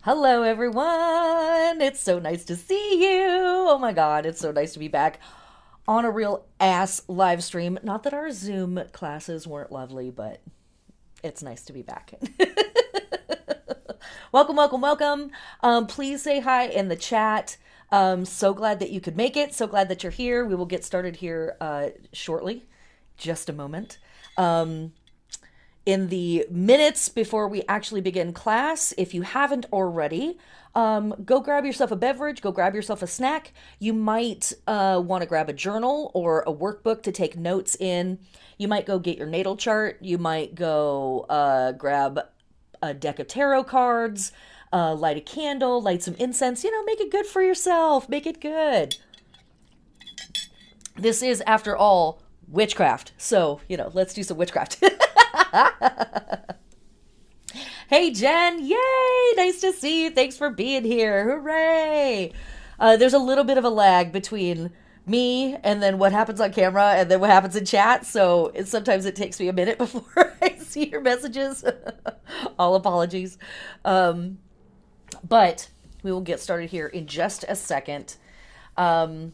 Hello, everyone. It's so nice to see you. Oh my God, it's so nice to be back on a real ass live stream. Not that our Zoom classes weren't lovely, but it's nice to be back. Welcome, welcome, welcome. Please say hi in the chat. So glad that you could make it. So glad that you're here. We will get started here shortly. Just a moment. In the minutes before we actually begin class, if you haven't already, go grab yourself a beverage, go grab yourself a snack. You might want to grab a journal or a workbook to take notes in. You might go get your natal chart. You might go grab a deck of tarot cards, light a candle, light some incense. Make it good for yourself. Make it good. This is, after all, witchcraft. So, let's do some witchcraft. Hey, Jen. Yay. Nice to see you. Thanks for being here. Hooray. There's a little bit of a lag between me and then what happens on camera and then what happens in chat. So sometimes it takes me a minute before I see your messages. All apologies. But we will get started here in just a second. Again,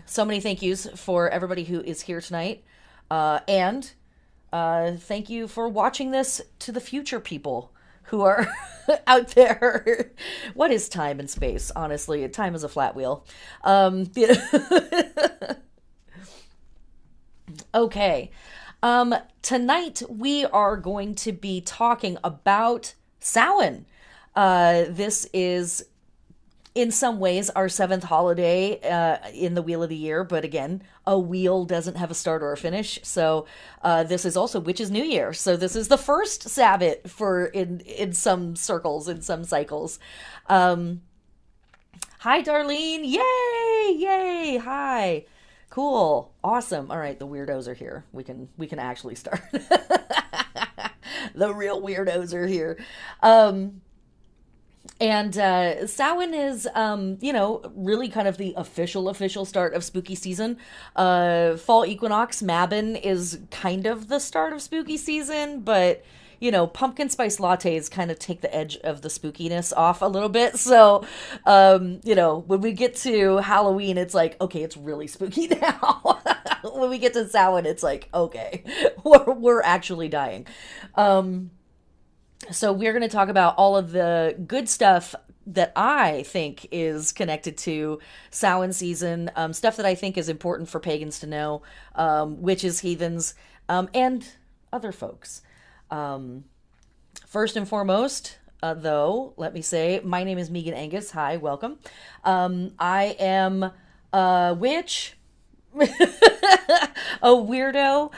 so many thank yous for everybody who is here tonight. And thank you for watching this to the future people who are out there. What is time and space? Honestly, time is a flat wheel. Okay. Tonight we are going to be talking about Samhain. This is in some ways our seventh holiday in the Wheel of the Year, but again, a wheel doesn't have a start or a finish. So this is also Witch's New Year. So this is the first Sabbat for in some circles, in some cycles. Hi, Darlene. Yay! Yay! Hi. Cool. Awesome. All right, the weirdos are here. We can actually start. The real weirdos are here. And Samhain is, really kind of the official start of spooky season. Fall equinox, Mabon, is kind of the start of spooky season, but, pumpkin spice lattes kind of take the edge of the spookiness off a little bit. So, when we get to Halloween, it's like, okay, it's really spooky now. When we get to Samhain, it's like, okay, we're actually dying. So we're going to talk about all of the good stuff that I think is connected to Samhain season, stuff that I think is important for pagans to know, witches, heathens, and other folks. First and foremost, though, let me say, my name is Megan Angus. Hi, welcome. I am a witch, a weirdo,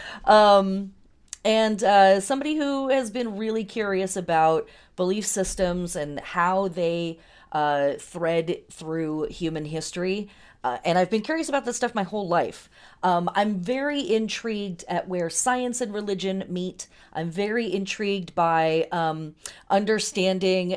and somebody who has been really curious about belief systems and how they thread through human history. And I've been curious about this stuff my whole life. I'm very intrigued at where science and religion meet. I'm very intrigued by understanding,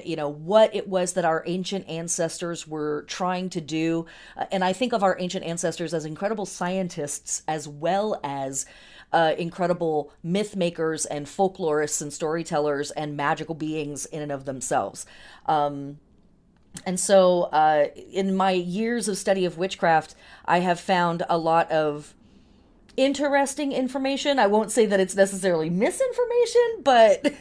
what it was that our ancient ancestors were trying to do. And I think of our ancient ancestors as incredible scientists as well as incredible myth makers and folklorists and storytellers and magical beings in and of themselves. And so in my years of study of witchcraft, I have found a lot of interesting information. I won't say that it's necessarily misinformation, but,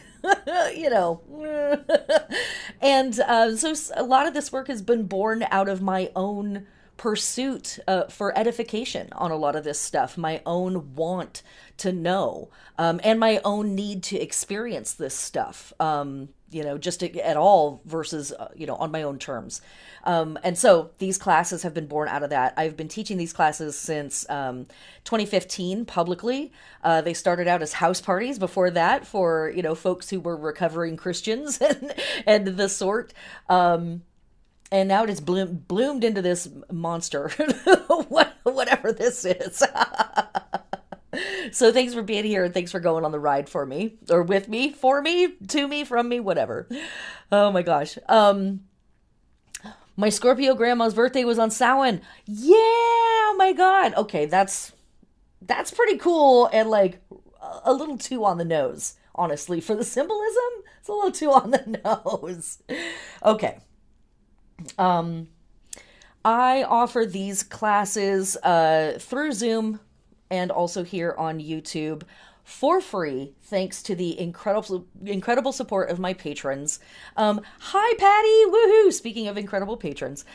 And so a lot of this work has been born out of my own pursuit for edification on a lot of this stuff, my own want to know, and my own need to experience this stuff, at all versus, on my own terms. And so these classes have been born out of that. I've been teaching these classes since 2015 publicly. They started out as house parties before that for, folks who were recovering Christians and the sort. And now it has bloomed into this monster, whatever this is. So thanks for being here and thanks for going on the ride for me, or with me, for me, to me, from me, whatever. Oh my gosh. My Scorpio grandma's birthday was on Samhain. Yeah, oh my God. Okay, that's pretty cool and like a little too on the nose, honestly, for the symbolism. It's a little too on the nose. Okay. Um, I offer these classes through Zoom and also here on YouTube for free, thanks to the incredible support of my patrons. Hi, Patty! Woohoo! Speaking of incredible patrons,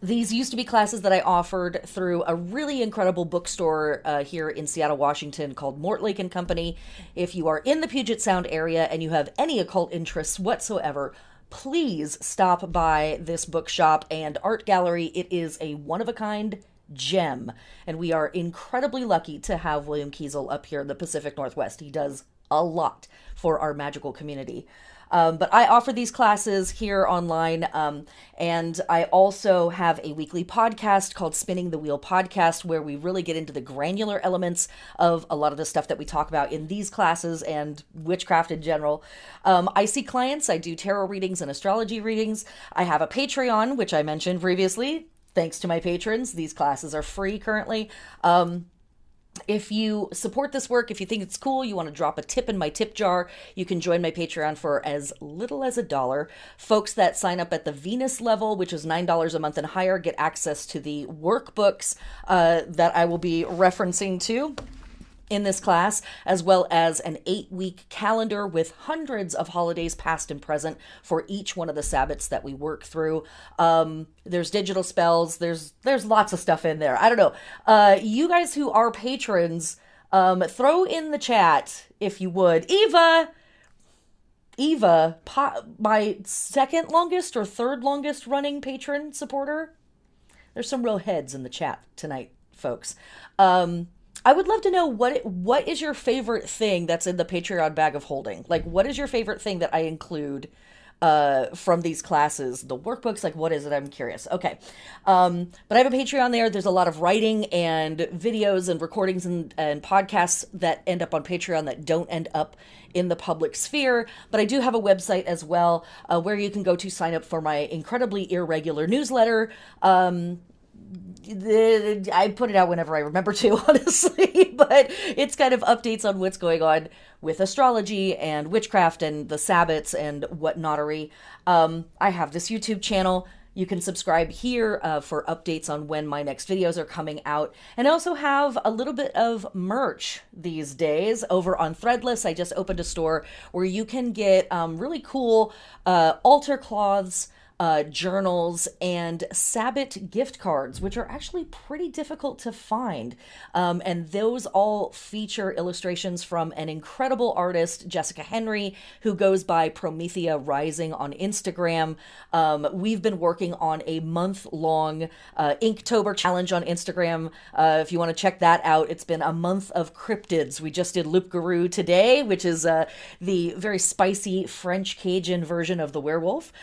these used to be classes that I offered through a really incredible bookstore here in Seattle, Washington called Mortlake and Company. If you are in the Puget Sound area and you have any occult interests whatsoever, please stop by this bookshop and art gallery. It is a one-of-a-kind gem, and we are incredibly lucky to have William Kiesel up here in the Pacific Northwest. He does a lot for our magical community. But I offer these classes here online, and I also have a weekly podcast called Spinning the Wheel Podcast, where we really get into the granular elements of a lot of the stuff that we talk about in these classes and witchcraft in general. I see clients, I do tarot readings and astrology readings. I have a Patreon, which I mentioned previously. Thanks to my patrons, these classes are free currently. If you support this work, if you think it's cool, you want to drop a tip in my tip jar, you can join my Patreon for as little as $1. Folks that sign up at the Venus level, which is $9 a month and higher, get access to the workbooks that I will be referencing to in this class, as well as an 8-week calendar with hundreds of holidays past and present for each one of the Sabbats that we work through. There's digital spells. There's lots of stuff in there. I don't know. You guys who are patrons, throw in the chat if you would. Eva, my second longest or third longest running patron supporter. There's some real heads in the chat tonight, folks. I would love to know what is your favorite thing that's in the Patreon bag of holding? Like, what is your favorite thing that I include from these classes? The workbooks, like, what is it? I'm curious. Okay. But I have a Patreon there. There's a lot of writing and videos and recordings and podcasts that end up on Patreon that don't end up in the public sphere. But I do have a website as well where you can go to sign up for my incredibly irregular newsletter. I put it out whenever I remember to, honestly, but it's kind of updates on what's going on with astrology and witchcraft and the Sabbats and whatnottery. I have this YouTube channel. You can subscribe here for updates on when my next videos are coming out. And I also have a little bit of merch these days over on Threadless. I just opened a store where you can get really cool altar cloths, journals, and Sabbat gift cards, which are actually pretty difficult to find. And those all feature illustrations from an incredible artist, Jessica Henry, who goes by Promethea Rising on Instagram. We've been working on a month-long Inktober challenge on Instagram. If you want to check that out, it's been a month of cryptids. We just did Loup-Garou today, which is the very spicy French Cajun version of the werewolf.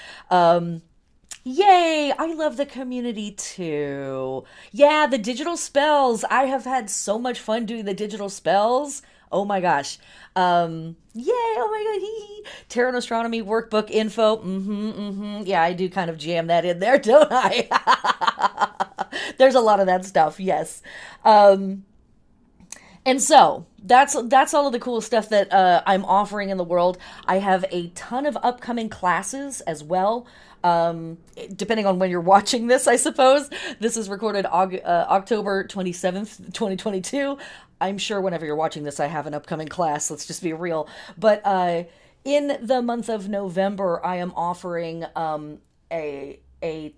Yay! I love the community too. Yeah, the digital spells. I have had so much fun doing the digital spells. Oh my gosh. Yay! Oh my god. Hee. Tarot and astronomy workbook info. Yeah, I do kind of jam that in there, don't I? There's a lot of that stuff. Yes. And so that's all of the cool stuff that I'm offering in the world. I have a ton of upcoming classes as well. Depending on when you're watching this, I suppose. This is recorded October 27th, 2022. I'm sure whenever you're watching this, I have an upcoming class. Let's just be real. But in the month of November, I am offering a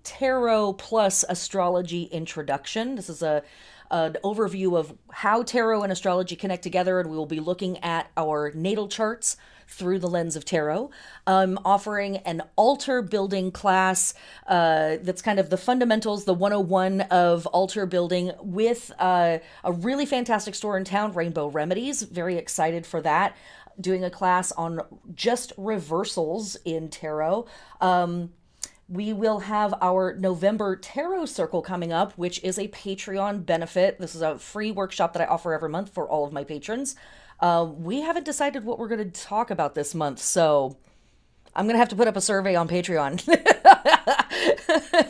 tarot plus astrology introduction. This is an overview of how tarot and astrology connect together, and we will be looking at our natal charts through the lens of tarot. I'm offering an altar building class that's kind of the fundamentals, the 101 of altar building, with a really fantastic store in town, Rainbow Remedies. Very excited for that. Doing a class on just reversals in tarot. We will have our November Tarot Circle coming up, which is a Patreon benefit. This is a free workshop that I offer every month for all of my patrons. We haven't decided what we're going to talk about this month, so I'm going to have to put up a survey on Patreon.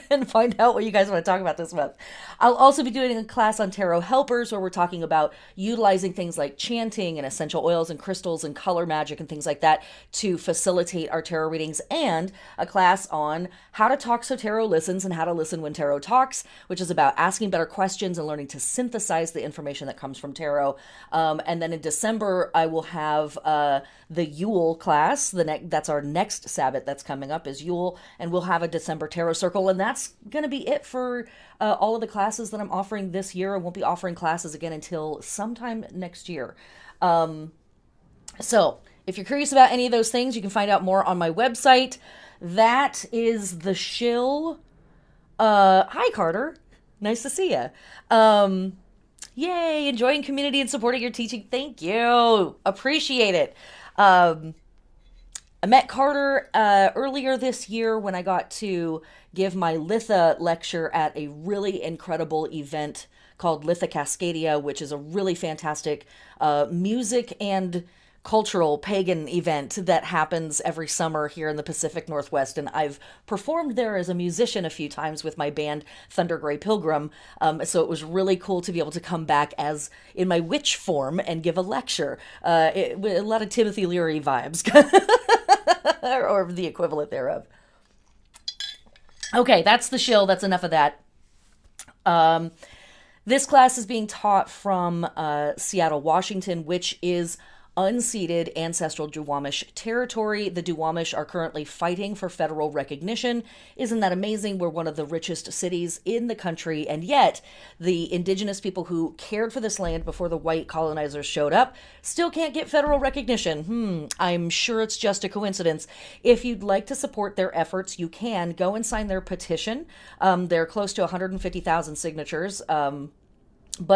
and find out what you guys want to talk about this month. I'll also be doing a class on tarot helpers where we're talking about utilizing things like chanting and essential oils and crystals and color magic and things like that to facilitate our tarot readings, and a class on how to talk so tarot listens and how to listen when tarot talks, which is about asking better questions and learning to synthesize the information that comes from tarot. And then in December, I will have the Yule class. That's our next Sabbath that's coming up is Yule, and we'll have a December tarot circle, and that's going to be it for all of the classes that I'm offering this year. I won't be offering classes again until sometime next year. So if you're curious about any of those things, you can find out more on my website. That is the shill. Hi, Carter. Nice to see you. Yay, enjoying community and supporting your teaching. Thank you. Appreciate it. I met Carter earlier this year when I got to give my Litha lecture at a really incredible event called Litha Cascadia, which is a really fantastic music and cultural pagan event that happens every summer here in the Pacific Northwest. And I've performed there as a musician a few times with my band Thunder Grey Pilgrim. So it was really cool to be able to come back as in my witch form and give a lecture. A lot of Timothy Leary vibes or the equivalent thereof. Okay, that's the shill. That's enough of that. This class is being taught from Seattle, Washington, which is unceded ancestral Duwamish territory. The Duwamish are currently fighting for federal recognition. Isn't that amazing? We're one of the richest cities in the country, and yet the indigenous people who cared for this land before the white colonizers showed up still can't get federal recognition. I'm sure it's just a coincidence. If you'd like to support their efforts, you can go and sign their petition. They're close to 150,000 signatures.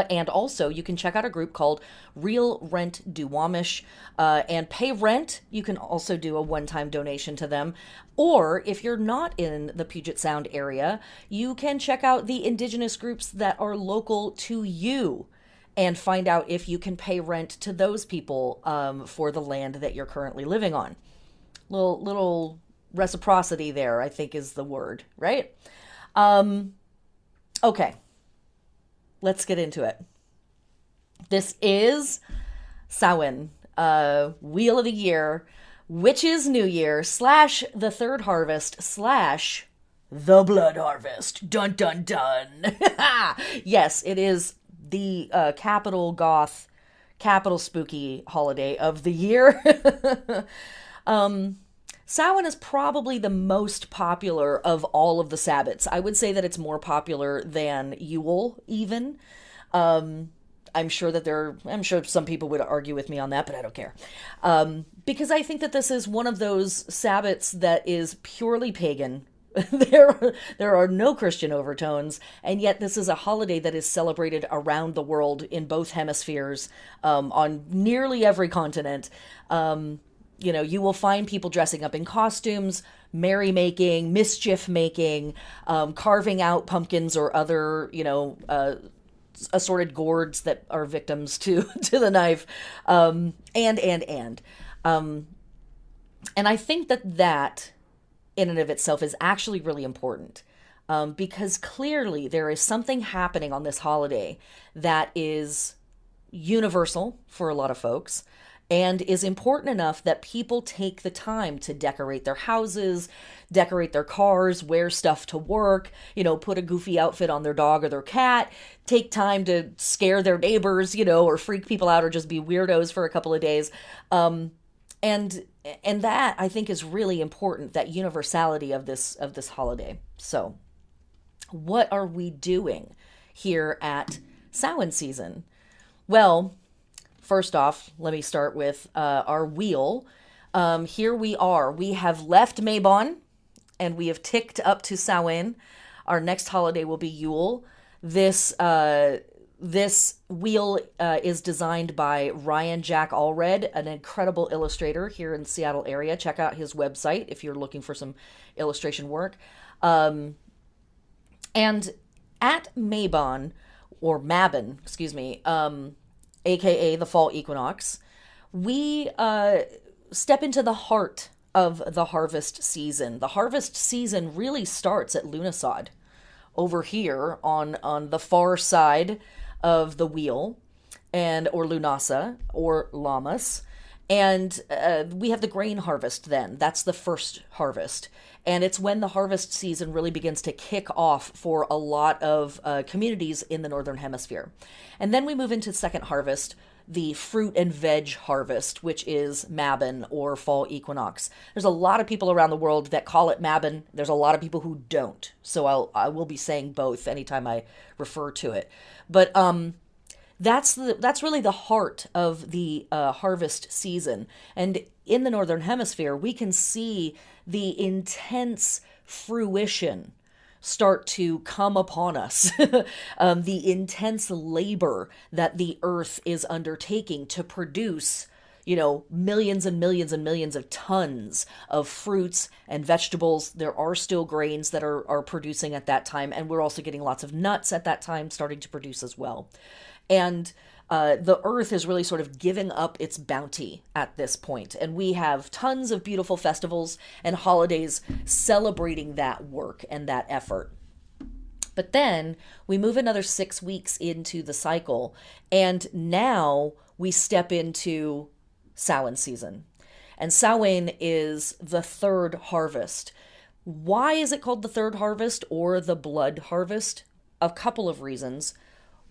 And also you can check out a group called Real Rent Duwamish and pay rent. You can also do a one-time donation to them. Or if you're not in the Puget Sound area, you can check out the indigenous groups that are local to you and find out if you can pay rent to those people for the land that you're currently living on. Little reciprocity there, I think is the word, right? Okay. Let's get into it. This is Samhain, Wheel of the Year, Witch's New Year, / the Third Harvest, / the Blood Harvest. Dun, dun, dun. Yes, it is the capital goth, capital spooky holiday of the year. Samhain is probably the most popular of all of the Sabbats. I would say that it's more popular than Yule, even. I'm sure some people would argue with me on that, but I don't care. Because I think that this is one of those Sabbats that is purely pagan. There are no Christian overtones, and yet this is a holiday that is celebrated around the world in both hemispheres, on nearly every continent. You will find people dressing up in costumes, merrymaking, mischief making, carving out pumpkins or other, assorted gourds that are victims to the knife, and I think that in and of itself is actually really important, because clearly there is something happening on this holiday that is universal for a lot of folks, and is important enough that people take the time to decorate their houses, decorate their cars, wear stuff to work, put a goofy outfit on their dog or their cat, take time to scare their neighbors, or freak people out or just be weirdos for a couple of days. And that, I think, is really important, that universality of this holiday. So what are we doing here at Samhain season? Well, first off, let me start with our wheel. Here we are. We have left Mabon, and we have ticked up to Samhain. Our next holiday will be Yule. This wheel is designed by Ryan Jack Allred, an incredible illustrator here in the Seattle area. Check out his website if you're looking for some illustration work. And at Mabon, or Mabon, excuse me, aka the fall equinox, we step into the heart of the harvest season. The harvest season really starts at Lughnasadh, over here on the far side of the wheel, and or Lunasa or Lammas. And we have the grain harvest then. That's the first harvest. And it's when the harvest season really begins to kick off for a lot of communities in the Northern Hemisphere. And then we move into second harvest, the fruit and veg harvest, which is Mabon or fall equinox. There's a lot of people around the world that call it Mabon. There's a lot of people who don't. So I will be saying both anytime I refer to it. But that's really the heart of the harvest season. And in the Northern Hemisphere, we can see the intense fruition start to come upon us. The intense labor that the earth is undertaking to produce, millions and millions and millions of tons of fruits and vegetables. There are still grains that are producing at that time, and we're also getting lots of nuts at that time starting to produce as well. And the earth is really sort of giving up its bounty at this point. And we have tons of beautiful festivals and holidays celebrating that work and that effort. But then we move another 6 weeks into the cycle, and now we step into Samhain season. And Samhain is the third harvest. Why is it called the third harvest or the blood harvest? A couple of reasons.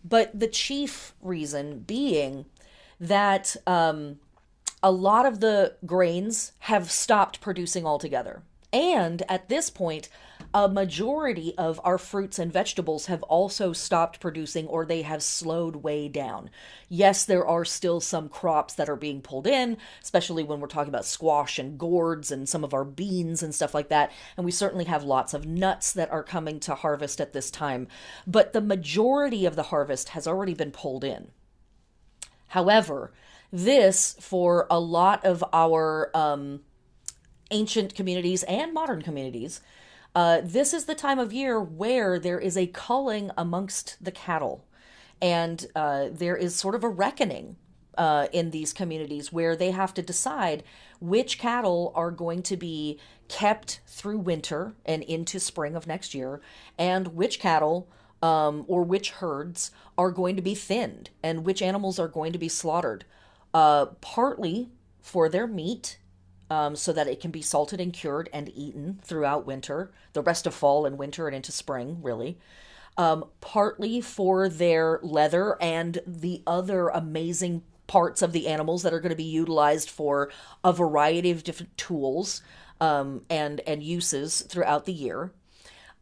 But the chief reason being that a lot of the grains have stopped producing altogether. And at this point, a majority of our fruits and vegetables have also stopped producing, or they have slowed way down. Yes, there are still some crops that are being pulled in, especially when we're talking about squash and gourds and some of our beans and stuff like that. And we certainly have lots of nuts that are coming to harvest at this time. But the majority of the harvest has already been pulled in. However, this, for a lot of our ancient communities and modern communities, this is the time of year where there is a culling amongst the cattle. And there is sort of a reckoning in these communities where they have to decide which cattle are going to be kept through winter and into spring of next year, and which cattle or which herds are going to be thinned, and which animals are going to be slaughtered, partly for their meat, so that it can be salted and cured and eaten throughout winter, the rest of fall and winter and into spring, really. Partly for their leather and the other amazing parts of the animals that are going to be utilized for a variety of different tools and uses throughout the year.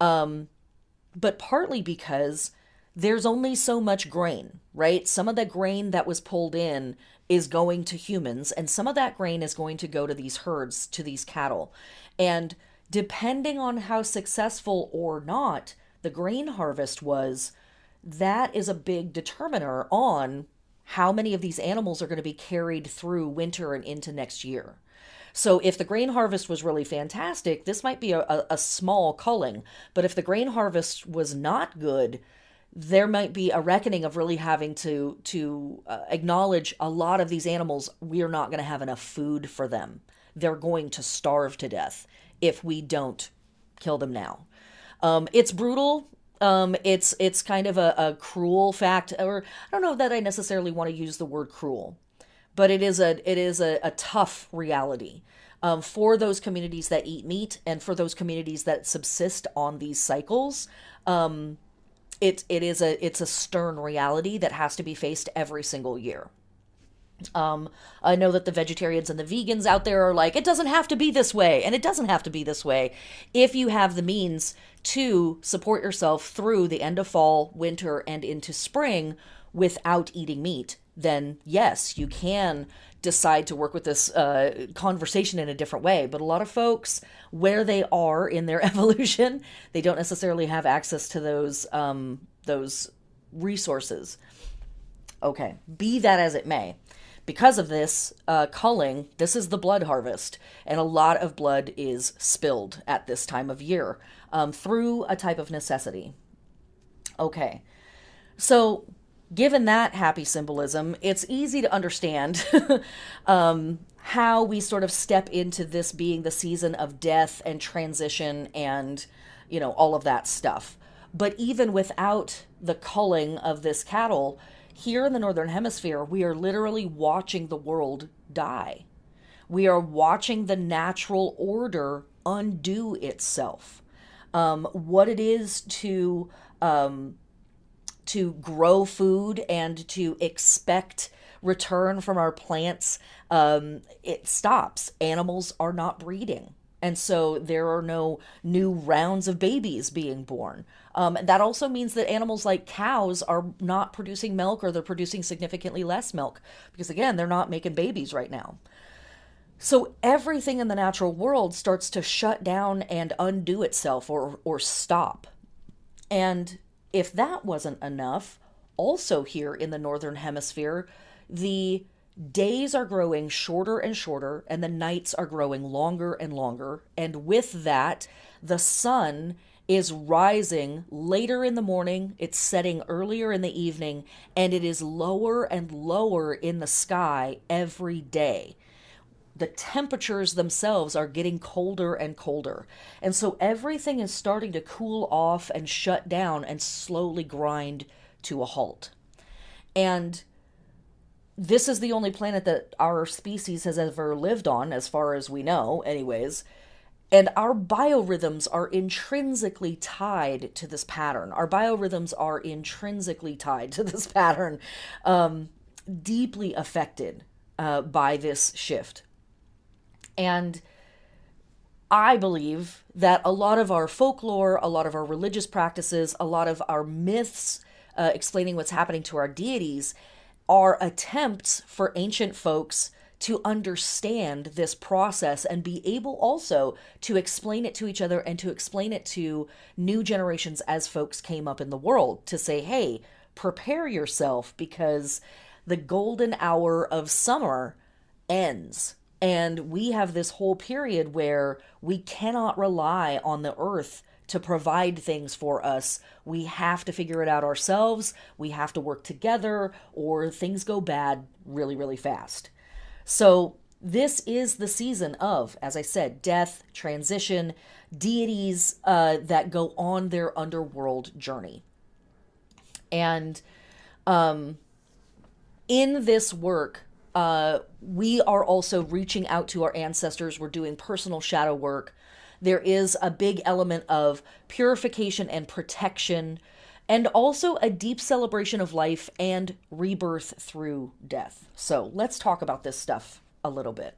But partly because there's only so much grain, right? Some of the grain that was pulled in is going to humans, and some of that grain is going to go to these herds, to these cattle. And depending on how successful or not the grain harvest was, that is a big determiner on how many of these animals are going to be carried through winter and into next year. So if the grain harvest was really fantastic, this might be a small culling. But if the grain harvest was not good, there might be a reckoning of really having to acknowledge a lot of these animals. We are not going to have enough food for them. They're going to starve to death if we don't kill them now. It's brutal. It's kind of a cruel fact, or I don't know that I necessarily want to use the word cruel, but it is a tough reality for those communities that eat meat and for those communities that subsist on these cycles. It's a stern reality that has to be faced every single year. I know that the vegetarians and the vegans out there are like, it doesn't have to be this way, and it doesn't have to be this way. If you have the means to support yourself through the end of fall, winter, and into spring without eating meat, then yes, you can decide to work with this conversation in a different way. But a lot of folks, where they are in their evolution, they don't necessarily have access to those resources. Okay, be that as it may. Because of this culling, this is the blood harvest, and a lot of blood is spilled at this time of year through a type of necessity. Okay, so given that happy symbolism, it's easy to understand how we sort of step into this being the season of death and transition and, all of that stuff. But even without the culling of this cattle, here in the Northern Hemisphere, we are literally watching the world die. We are watching the natural order undo itself. What it is to grow food and to expect return from our plants, it stops. Animals are not breeding. And so there are no new rounds of babies being born. That also means that animals like cows are not producing milk, or they're producing significantly less milk because, again, they're not making babies right now. So everything in the natural world starts to shut down and undo itself, or stop. And if that wasn't enough, also here in the Northern Hemisphere, the days are growing shorter and shorter, and the nights are growing longer and longer. And with that, the sun is rising later in the morning, it's setting earlier in the evening, and it is lower and lower in the sky every day. The temperatures themselves are getting colder and colder. And so everything is starting to cool off and shut down and slowly grind to a halt. And this is the only planet that our species has ever lived on, as far as we know, anyways. And our biorhythms are intrinsically tied to this pattern. Our biorhythms are intrinsically tied to this pattern, deeply affected by this shift. And I believe that a lot of our folklore, a lot of our religious practices, a lot of our myths explaining what's happening to our deities are attempts for ancient folks to understand this process and be able also to explain it to each other and to explain it to new generations as folks came up in the world, to say, hey, prepare yourself because the golden hour of summer ends. And we have this whole period where we cannot rely on the earth to provide things for us. We have to figure it out ourselves. We have to work together, or things go bad really, really fast. So this is the season of, as I said, death, transition, deities that go on their underworld journey. And in this work, we are also reaching out to our ancestors. We're doing personal shadow work. There is a big element of purification and protection, and also a deep celebration of life and rebirth through death. So let's talk about this stuff a little bit.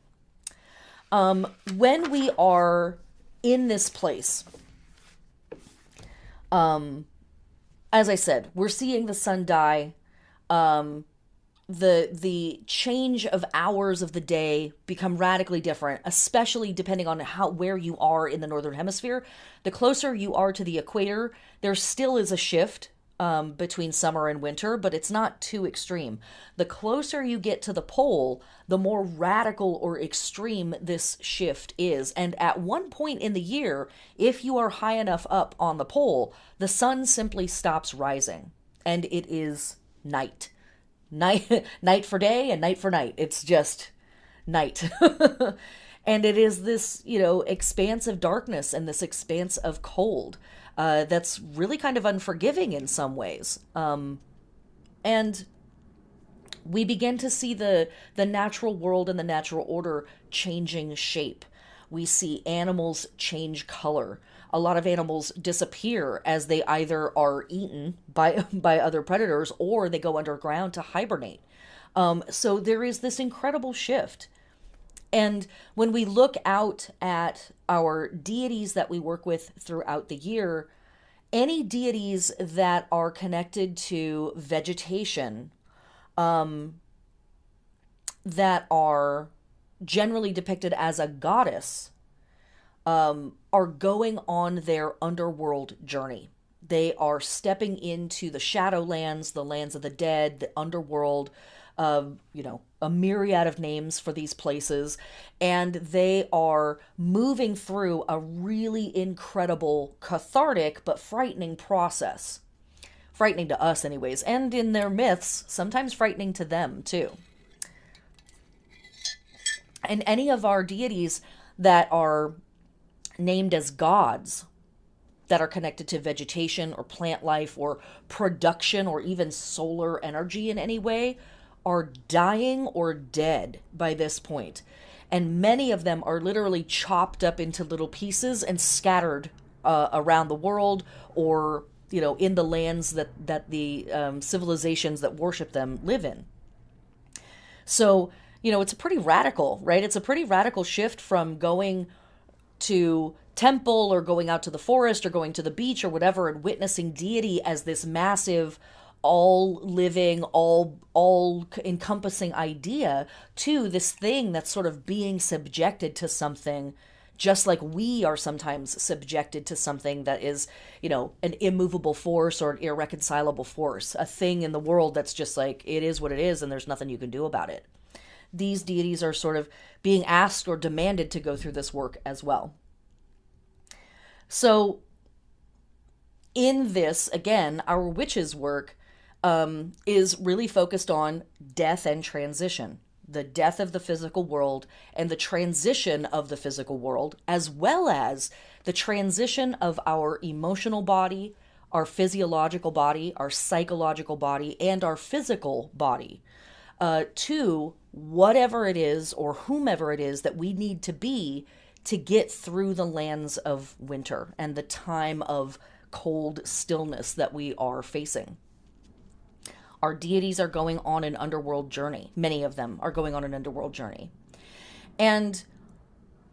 When we are in this place, as I said, we're seeing the sun die. The change of hours of the day become radically different, especially depending on where you are in the Northern Hemisphere. The closer you are to the equator, there still is a shift between summer and winter, but it's not too extreme. The closer you get to the pole, the more radical or extreme this shift is. And at one point in the year, if you are high enough up on the pole, the sun simply stops rising, and it is night. Night for day and night for night. It's just night. And it is this, expanse of darkness and this expanse of cold that's really kind of unforgiving in some ways. And we begin to see the natural world and the natural order changing shape. We see animals change color. A lot of animals disappear as they either are eaten by other predators, or they go underground to hibernate. So there is this incredible shift. And when we look out at our deities that we work with throughout the year, any deities that are connected to vegetation, that are generally depicted as a goddess, are going on their underworld journey. They are stepping into the shadowlands, the lands of the dead, the underworld, a myriad of names for these places, and they are moving through a really incredible, cathartic, but frightening process. Frightening to us anyways, and in their myths, sometimes frightening to them too. And any of our deities that are named as gods, that are connected to vegetation or plant life or production or even solar energy in any way, are dying or dead by this point. And many of them are literally chopped up into little pieces and scattered around the world, or in the lands that the civilizations that worship them live in. So it's a pretty radical, right? It's a pretty radical shift from going to temple or going out to the forest or going to the beach or whatever and witnessing deity as this massive, all living, all encompassing idea, to this thing that's sort of being subjected to something, just like we are sometimes subjected to something that is an immovable force or an irreconcilable force, a thing in the world that's just like, it is what it is and there's nothing you can do about it. These deities are sort of being asked or demanded to go through this work as well. So in this, again, our witches' work is really focused on death and transition, the death of the physical world and the transition of the physical world, as well as the transition of our emotional body, our physiological body, our psychological body, and our physical body to whatever it is or whomever it is that we need to be to get through the lands of winter and the time of cold stillness that we are facing. Our deities are going on an underworld journey. Many of them are going on an underworld journey. And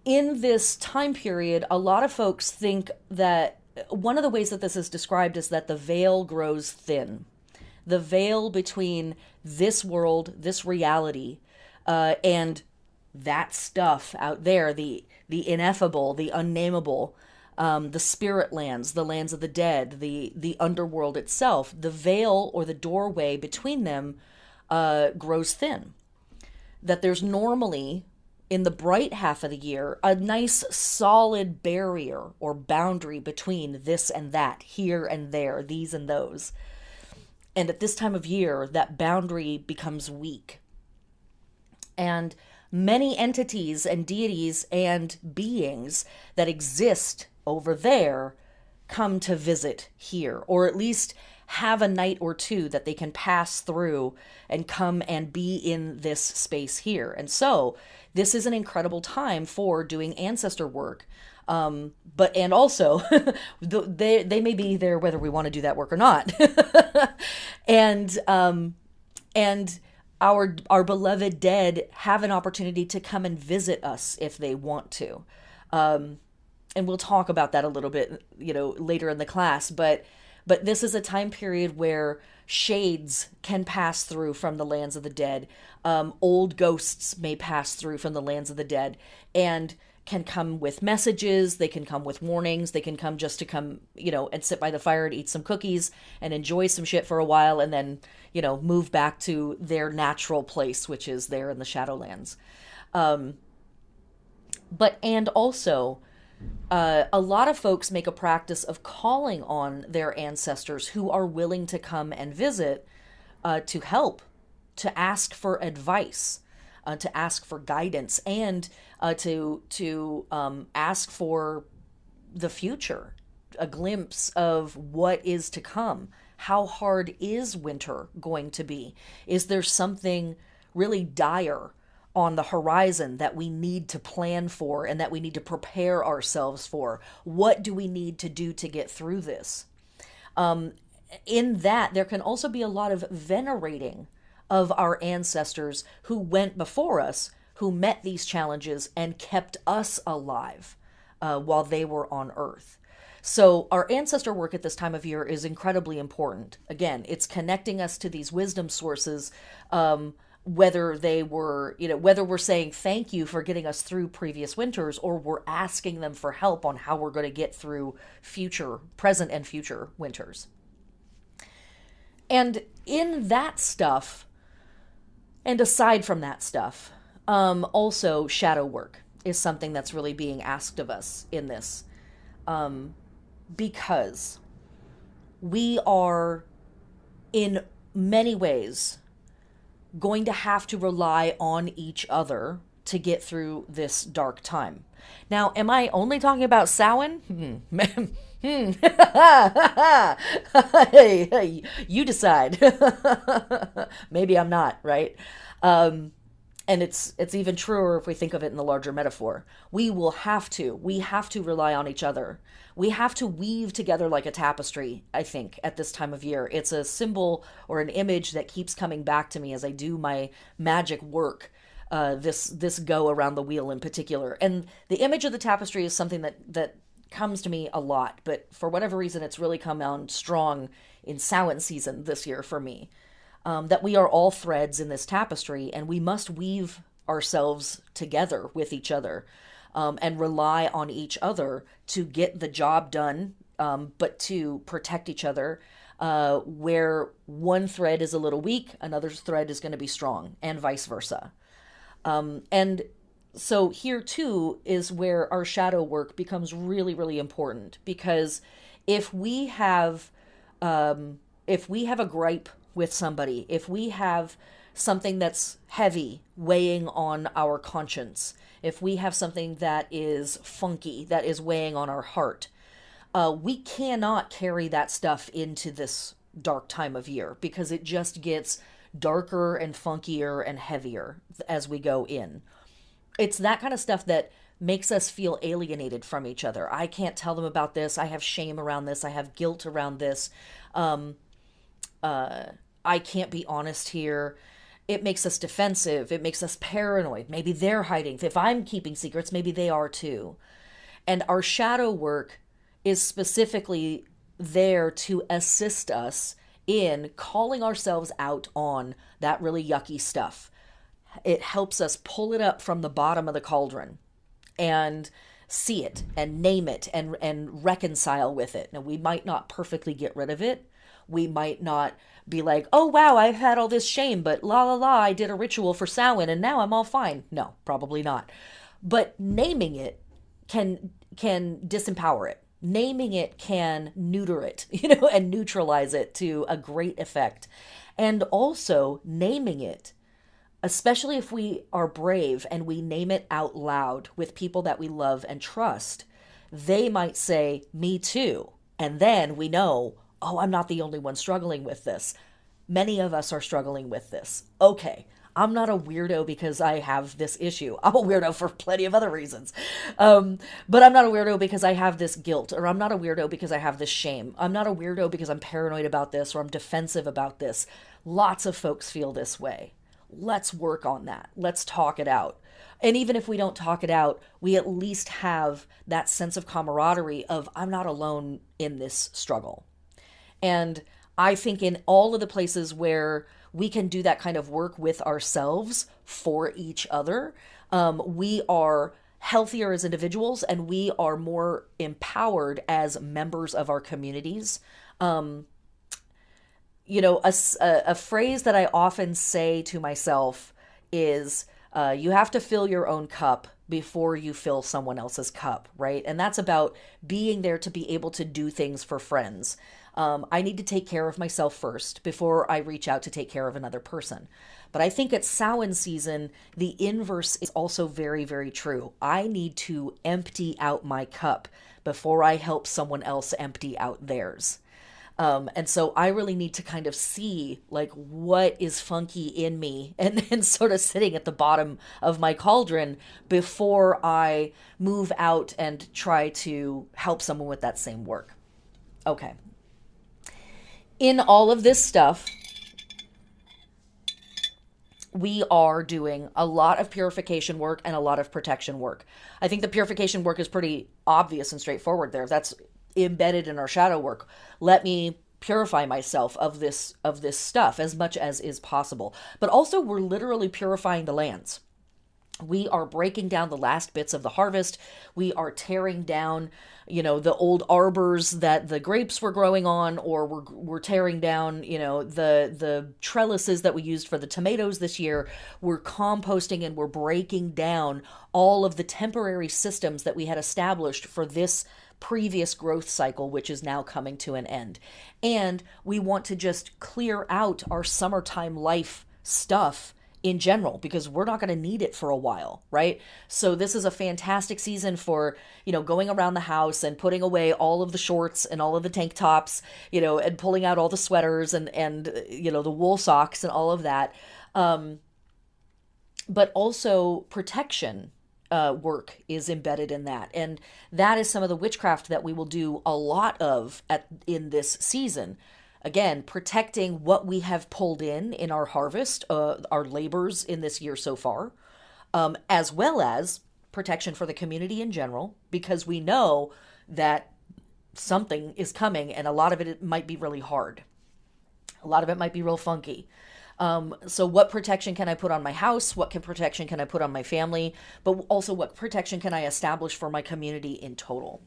in this time period, a lot of folks think that one of the ways that this is described is that the veil grows thin. The veil between this world, this reality, and that stuff out there, the ineffable, the unnameable, the spirit lands, the lands of the dead, the underworld itself, the veil or the doorway between them grows thin. That there's normally, in the bright half of the year, a nice solid barrier or boundary between this and that, here and there, these and those. And at this time of year, that boundary becomes weak. And many entities and deities and beings that exist over there come to visit here, or at least have a night or two that they can pass through and come and be in this space here. And so this is an incredible time for doing ancestor work. And also they may be there whether we want to do that work or not. and our beloved dead have an opportunity to come and visit us if they want to. And we'll talk about that a little bit, later in the class. But this is a time period where shades can pass through from the lands of the dead. Old ghosts may pass through from the lands of the dead and can come with messages. They can come with warnings. They can come just to come, and sit by the fire and eat some cookies and enjoy some shit for a while and then, move back to their natural place, which is there in the Shadowlands. And also, a lot of folks make a practice of calling on their ancestors who are willing to come and visit to help, to ask for advice, to ask for guidance, and to ask for the future, a glimpse of what is to come. How hard is winter going to be? Is there something really dire on the horizon that we need to plan for and that we need to prepare ourselves for? What do we need to do to get through this? In that, there can also be a lot of venerating of our ancestors who went before us, who met these challenges and kept us alive while they were on Earth. So our ancestor work at this time of year is incredibly important. Again, it's connecting us to these wisdom sources, whether they were, whether we're saying thank you for getting us through previous winters, or we're asking them for help on how we're going to get through present and future winters. And in that stuff, and aside from that stuff, also shadow work is something that's really being asked of us in this. Because we are, in many ways, going to have to rely on each other to get through this dark time. Now, am I only talking about Samhain? Hey, you decide. Maybe I'm not, right? And it's even truer if we think of it in the larger metaphor. We have to rely on each other. We have to weave together like a tapestry, I think, at this time of year. It's a symbol or an image that keeps coming back to me as I do my magic work, this go around the wheel in particular. And the image of the tapestry is something that comes to me a lot, but for whatever reason, it's really come on strong in Samhain season this year for me. That we are all threads in this tapestry, and we must weave ourselves together with each other, and rely on each other to get the job done, but to protect each other. Where one thread is a little weak, another thread is going to be strong, and vice versa. And so here too is where our shadow work becomes really, really important, because if we have a gripe with somebody, if we have something that's heavy weighing on our conscience, if we have something that is funky, that is weighing on our heart, we cannot carry that stuff into this dark time of year, because it just gets darker and funkier and heavier as we go in. It's that kind of stuff that makes us feel alienated from each other. I can't tell them about this. I have shame around this. I have guilt around this. I can't be honest here. It makes us defensive. It makes us paranoid. Maybe they're hiding. If I'm keeping secrets, maybe they are too. And our shadow work is specifically there to assist us in calling ourselves out on that really yucky stuff. It helps us pull it up from the bottom of the cauldron and see it and name it and reconcile with it. Now, we might not perfectly get rid of it. We might not be like, oh, wow, I've had all this shame, but la la la, I did a ritual for Samhain and now I'm all fine. No, probably not. But naming it can disempower it. Naming it can neuter it, and neutralize it to a great effect. And also naming it, especially if we are brave and we name it out loud with people that we love and trust, they might say, me too. And then we know, oh, I'm not the only one struggling with this. Many of us are struggling with this. Okay, I'm not a weirdo because I have this issue. I'm a weirdo for plenty of other reasons. But I'm not a weirdo because I have this guilt, or I'm not a weirdo because I have this shame. I'm not a weirdo because I'm paranoid about this, or I'm defensive about this. Lots of folks feel this way. Let's work on that. Let's talk it out. And even if we don't talk it out, we at least have that sense of camaraderie of, I'm not alone in this struggle. And I think in all of the places where we can do that kind of work with ourselves for each other, we are healthier as individuals, and we are more empowered as members of our communities. A phrase that I often say to myself is, you have to fill your own cup before you fill someone else's cup, right? And that's about being there to be able to do things for friends. I need to take care of myself first before I reach out to take care of another person. But I think at Samhain season, the inverse is also very, very true. I need to empty out my cup before I help someone else empty out theirs. And so I really need to kind of see like what is funky in me and sort of sitting at the bottom of my cauldron before I move out and try to help someone with that same work. Okay. In all of this stuff, we are doing a lot of purification work and a lot of protection work. I think the purification work is pretty obvious and straightforward there. That's embedded in our shadow work. Let me purify myself of this stuff as much as is possible. But also we're literally purifying the lands. We are breaking down the last bits of the harvest. We are tearing down, the old arbors that the grapes were growing on, or we're tearing down, the trellises that we used for the tomatoes this year. We're composting and we're breaking down all of the temporary systems that we had established for this previous growth cycle, which is now coming to an end. And we want to just clear out our summertime life stuff in general, because we're not going to need it for a while, right? So this is a fantastic season for, going around the house and putting away all of the shorts and all of the tank tops, and pulling out all the sweaters and the wool socks and all of that. But also protection work is embedded in that. And that is some of the witchcraft that we will do a lot of in this season. Again, protecting what we have pulled in our harvest, our labors in this year so far, as well as protection for the community in general, because we know that something is coming, and a lot of it might be really hard. A lot of it might be real funky. So what protection can I put on my house? What protection can I put on my family? But also, what protection can I establish for my community in total?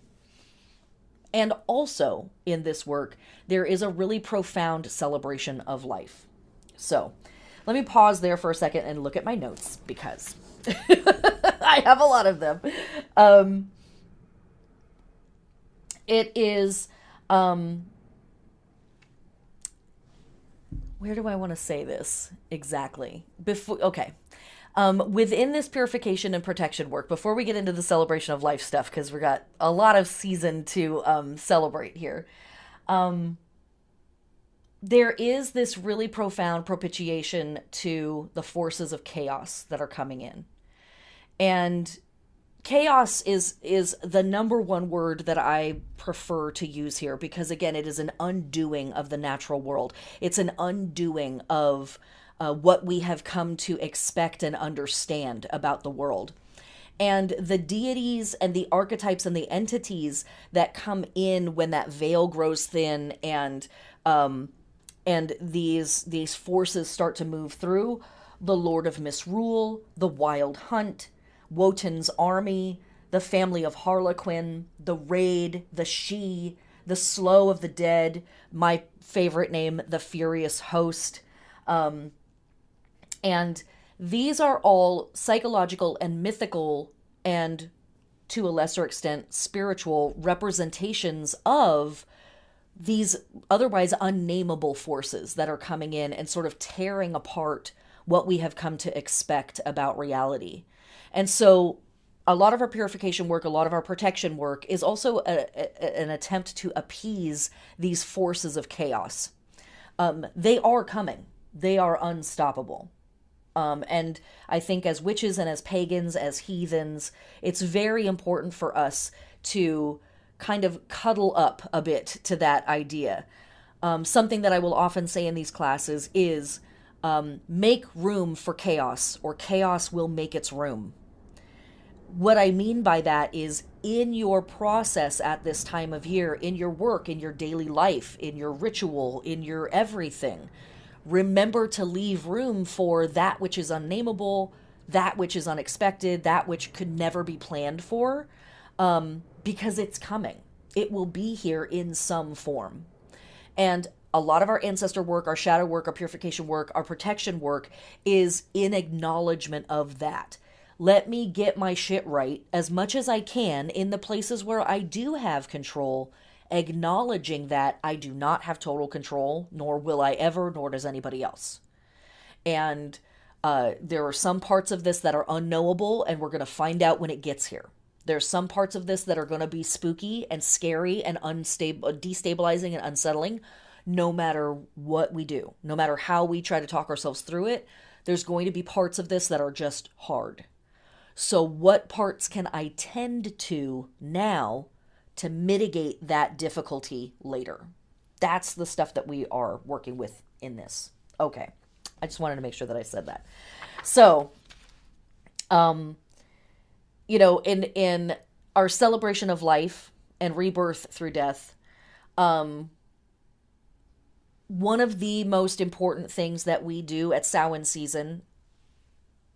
And also in this work, there is a really profound celebration of life. So let me pause there for a second and look at my notes, because I have a lot of them. It is, where do I want to say this exactly? Within this purification and protection work, before we get into the celebration of life stuff, because we got a lot of season to celebrate here, there is this really profound propitiation to the forces of chaos that are coming in. And chaos is the number one word that I prefer to use here, because again, it is an undoing of the natural world. It's an undoing of what we have come to expect and understand about the world. And the deities and the archetypes and the entities that come in when that veil grows thin and these forces start to move through: the Lord of Misrule, the Wild Hunt, Wotan's army, the family of Harlequin, the Raid, the She, the Slow of the Dead, my favorite name, the Furious Host. And these are all psychological and mythical and, to a lesser extent, spiritual representations of these otherwise unnameable forces that are coming in and sort of tearing apart what we have come to expect about reality. And so a lot of our purification work, a lot of our protection work is also an attempt to appease these forces of chaos. They are coming. They are unstoppable. And I think as witches and as pagans, as heathens, it's very important for us to kind of cuddle up a bit to that idea. Something that I will often say in these classes is make room for chaos, or chaos will make its room. What I mean by that is, in your process at this time of year, in your work, in your daily life, in your ritual, in your everything, remember to leave room for that which is unnameable, that which is unexpected, that which could never be planned for, because it's coming. It will be here in some form. And a lot of our ancestor work, our shadow work, our purification work, our protection work is in acknowledgement of that. Let me get my shit right as much as I can in the places where I do have control, acknowledging that I do not have total control, nor will I ever, nor does anybody else. And there are some parts of this that are unknowable, and we're going to find out when it gets here. There's some parts of this that are going to be spooky and scary and destabilizing and unsettling, no matter what we do. No matter how we try to talk ourselves through it, there's going to be parts of this that are just hard. So what parts can I tend to now to mitigate that difficulty later? That's the stuff that we are working with in this. Okay. I just wanted to make sure that I said that. So, in our celebration of life and rebirth through death, one of the most important things that we do at Samhain season,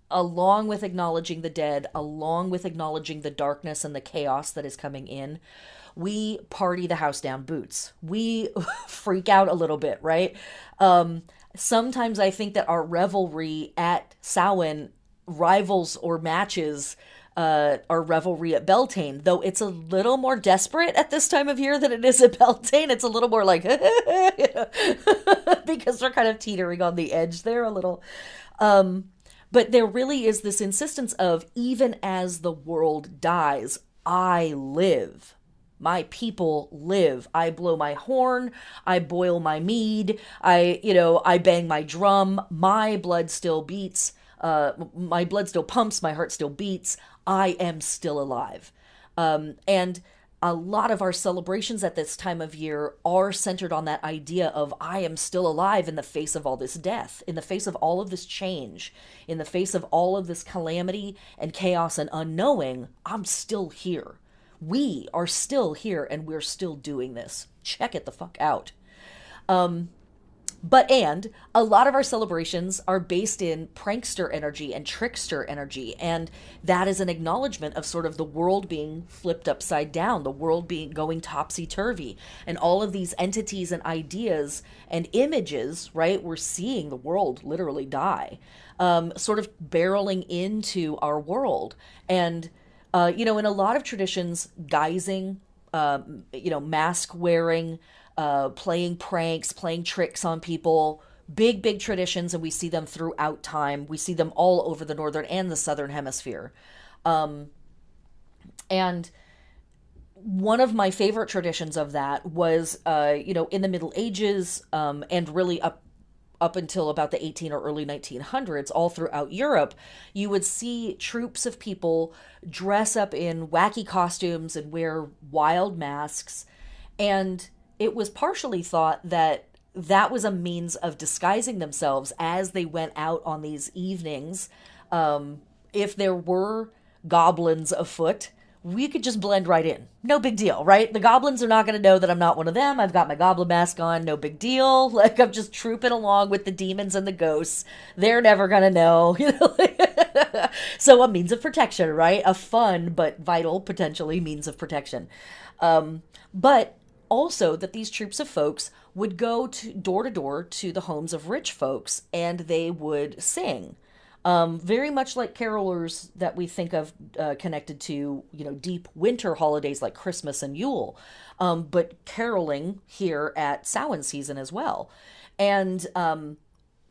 along with acknowledging the dead, along with acknowledging the darkness and the chaos that is coming in, we party the house down boots. We freak out a little bit, right? Sometimes I think that our revelry at Samhain rivals or matches our revelry at Beltane, though it's a little more desperate at this time of year than it is at Beltane. It's a little more like, because we're kind of teetering on the edge there a little. But there really is this insistence of, even as the world dies, I live. My people live. I blow my horn. I boil my mead. I bang my drum. My blood still beats. My blood still pumps. My heart still beats. I am still alive. And a lot of our celebrations at this time of year are centered on that idea of, I am still alive in the face of all this death, in the face of all of this change, in the face of all of this calamity and chaos and unknowing. I'm still here. We are still here, and we're still doing this. Check it the fuck out. And a lot of our celebrations are based in prankster energy and trickster energy. And that is an acknowledgement of sort of the world being flipped upside down, the world being going topsy-turvy. And all of these entities and ideas and images, right? We're seeing the world literally die, sort of barreling into our world. And, in a lot of traditions, guising, mask wearing, playing pranks, playing tricks on people, big traditions, and we see them throughout time. We see them all over the northern and the southern hemisphere. And one of my favorite traditions of that was, in the Middle Ages, and really up until about the 18 or early 1900s, all throughout Europe, you would see troops of people dress up in wacky costumes and wear wild masks. And it was partially thought that that was a means of disguising themselves as they went out on these evenings. If there were goblins afoot, we could just blend right in. No big deal, right? The goblins are not going to know that I'm not one of them. I've got my goblin mask on. No big deal. Like, I'm just trooping along with the demons and the ghosts. They're never going to know. So a means of protection, right? A fun but vital, potentially, means of protection. But also that these troops of folks would go to door to the homes of rich folks, and they would sing. Very much like carolers that we think of connected to, deep winter holidays like Christmas and Yule, but caroling here at Samhain season as well. And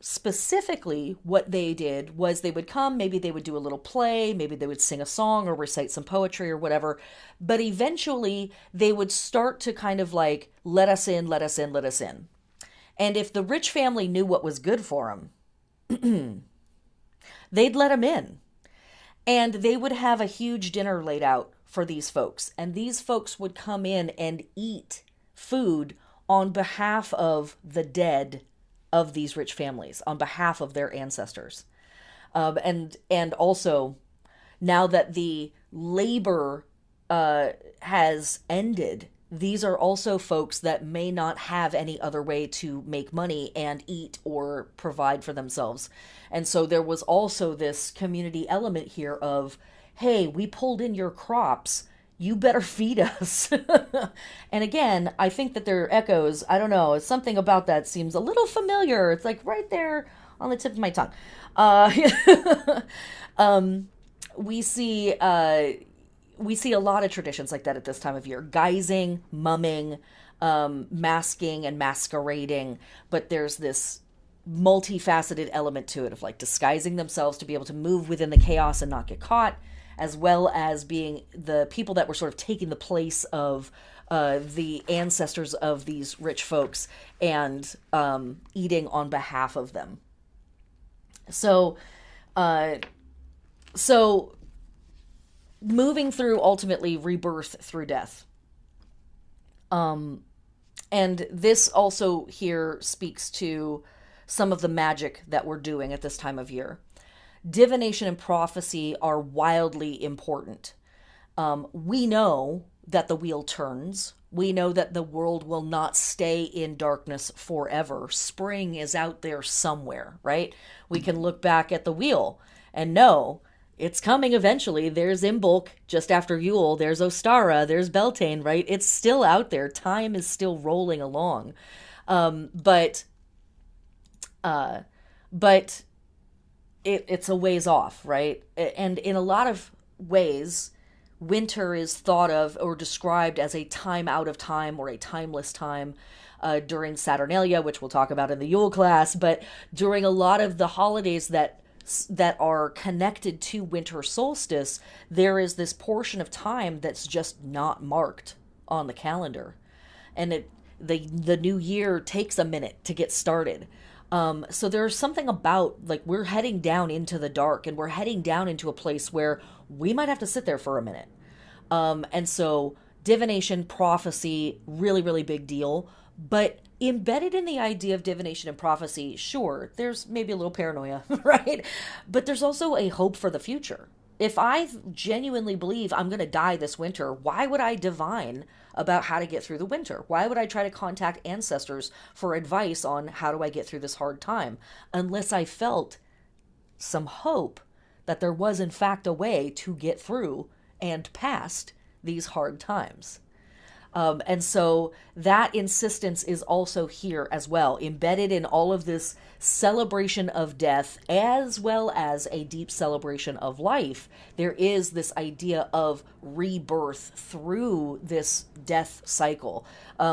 specifically what they did was they would come, maybe they would do a little play, maybe they would sing a song or recite some poetry or whatever, but eventually they would start to kind of like, let us in, let us in, let us in. And if the rich family knew what was good for them, they'd let them in. And they would have a huge dinner laid out for these folks. And these folks would come in and eat food on behalf of the dead of these rich families, on behalf of their ancestors. And also, now that the labor has ended, these are also folks that may not have any other way to make money and eat or provide for themselves. And so there was also this community element here of, hey, we pulled in your crops, you better feed us. And again, I think that there are echoes. I don't know. Something about that seems a little familiar. It's like right there on the tip of my tongue. We see a lot of traditions like that at this time of year. Guising, mumming, masking, and masquerading. But there's this multifaceted element to it of like disguising themselves to be able to move within the chaos and not get caught, as well as being the people that were sort of taking the place of the ancestors of these rich folks and eating on behalf of them. So moving through ultimately rebirth through death. And this also here speaks to some of the magic that we're doing at this time of year. Divination and prophecy are wildly important. We know that the wheel turns. We know that the world will not stay in darkness forever. Spring is out there somewhere, right? We can look back at the wheel and know it's coming eventually. There's Imbolc just after Yule. There's Ostara. There's Beltane, right? It's still out there. Time is still rolling along. But it's a ways off, right? And in a lot of ways, winter is thought of or described as a time out of time or a timeless time during Saturnalia, which we'll talk about in the Yule class, but during a lot of the holidays that that are connected to winter solstice, there is this portion of time that's just not marked on the calendar. And the new year takes a minute to get started. So there's something about, like, we're heading down into the dark, and we're heading down into a place where we might have to sit there for a minute. And so divination, prophecy, really, really big deal. But embedded in the idea of divination and prophecy, sure, there's maybe a little paranoia, right? But there's also a hope for the future. If I genuinely believe I'm going to die this winter, why would I divine about how to get through the winter? Why would I try to contact ancestors for advice on how do I get through this hard time? Unless I felt some hope that there was in fact a way to get through and past these hard times. And so that insistence is also here as well, embedded in all of this celebration of death, as well as a deep celebration of life. There is this idea of rebirth through this death cycle,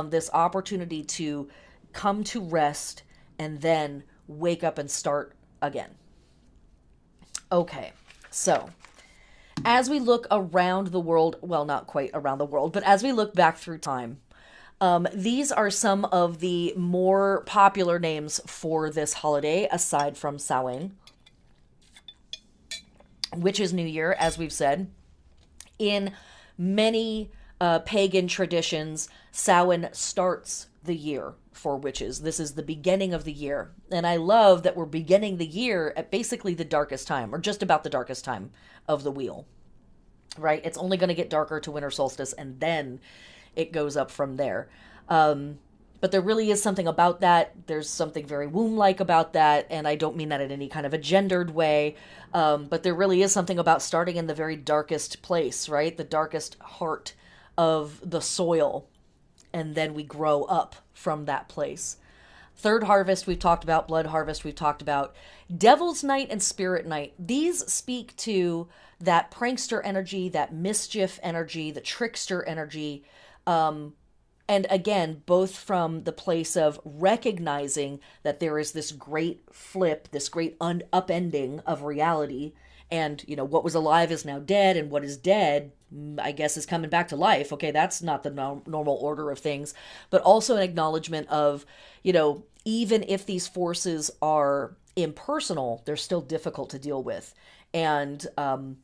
this opportunity to come to rest and then wake up and start again. Okay, so as we look around the world, well, not quite around the world, but as we look back through time, these are some of the more popular names for this holiday, aside from Samhain, which is New Year, as we've said. In many pagan traditions, Samhain starts the year for witches. This is the beginning of the year. And I love that we're beginning the year at basically the darkest time, or just about the darkest time of the wheel, right? It's only going to get darker to winter solstice, and then it goes up from there. But there really is something about that. There's something very womb-like about that, and I don't mean that in any kind of a gendered way, but there really is something about starting in the very darkest place, right? The darkest heart of the soil, and then we grow up from that place. Third harvest we've talked about, blood harvest we've talked about, Devil's Night and Spirit Night. These speak to that prankster energy, that mischief energy, the trickster energy, and again, both from the place of recognizing that there is this great flip, this great upending of reality, and, you know, what was alive is now dead, and what is dead, I guess, is coming back to life. Okay, that's not the normal order of things, but also an acknowledgement of, you know, even if these forces are impersonal, they're still difficult to deal with. And,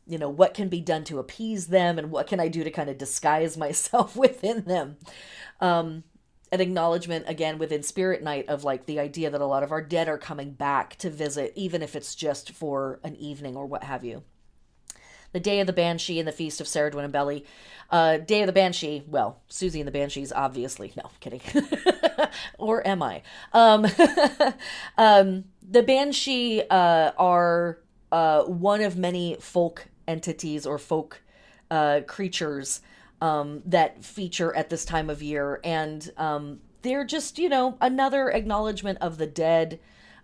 you know, what can be done to appease them, and what can I do to kind of disguise myself within them? An acknowledgement, again, within Spirit Night of, like, the idea that a lot of our dead are coming back to visit, even if it's just for an evening or what have you. The Day of the Banshee and the Feast of Saradwin and Belly. Day of the Banshee, well, Susie and the Banshees, obviously. No, kidding. Or am I? The Banshee are one of many folk entities or folk creatures that feature at this time of year. And they're just, you know, another acknowledgement of the dead,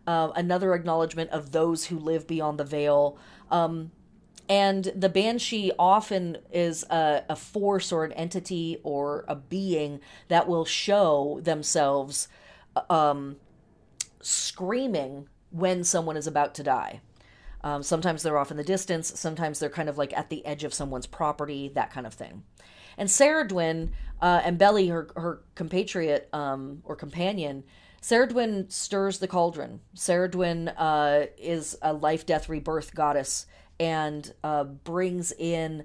another acknowledgement of those who live beyond the veil. And the Banshee often is a force or an entity or a being that will show themselves screaming when someone is about to die. Sometimes they're off in the distance. Sometimes they're kind of like at the edge of someone's property, that kind of thing. And Saradwin and Belly, her compatriot or companion, Saradwin stirs the cauldron. Saradwin is a life, death, rebirth goddess, and brings in,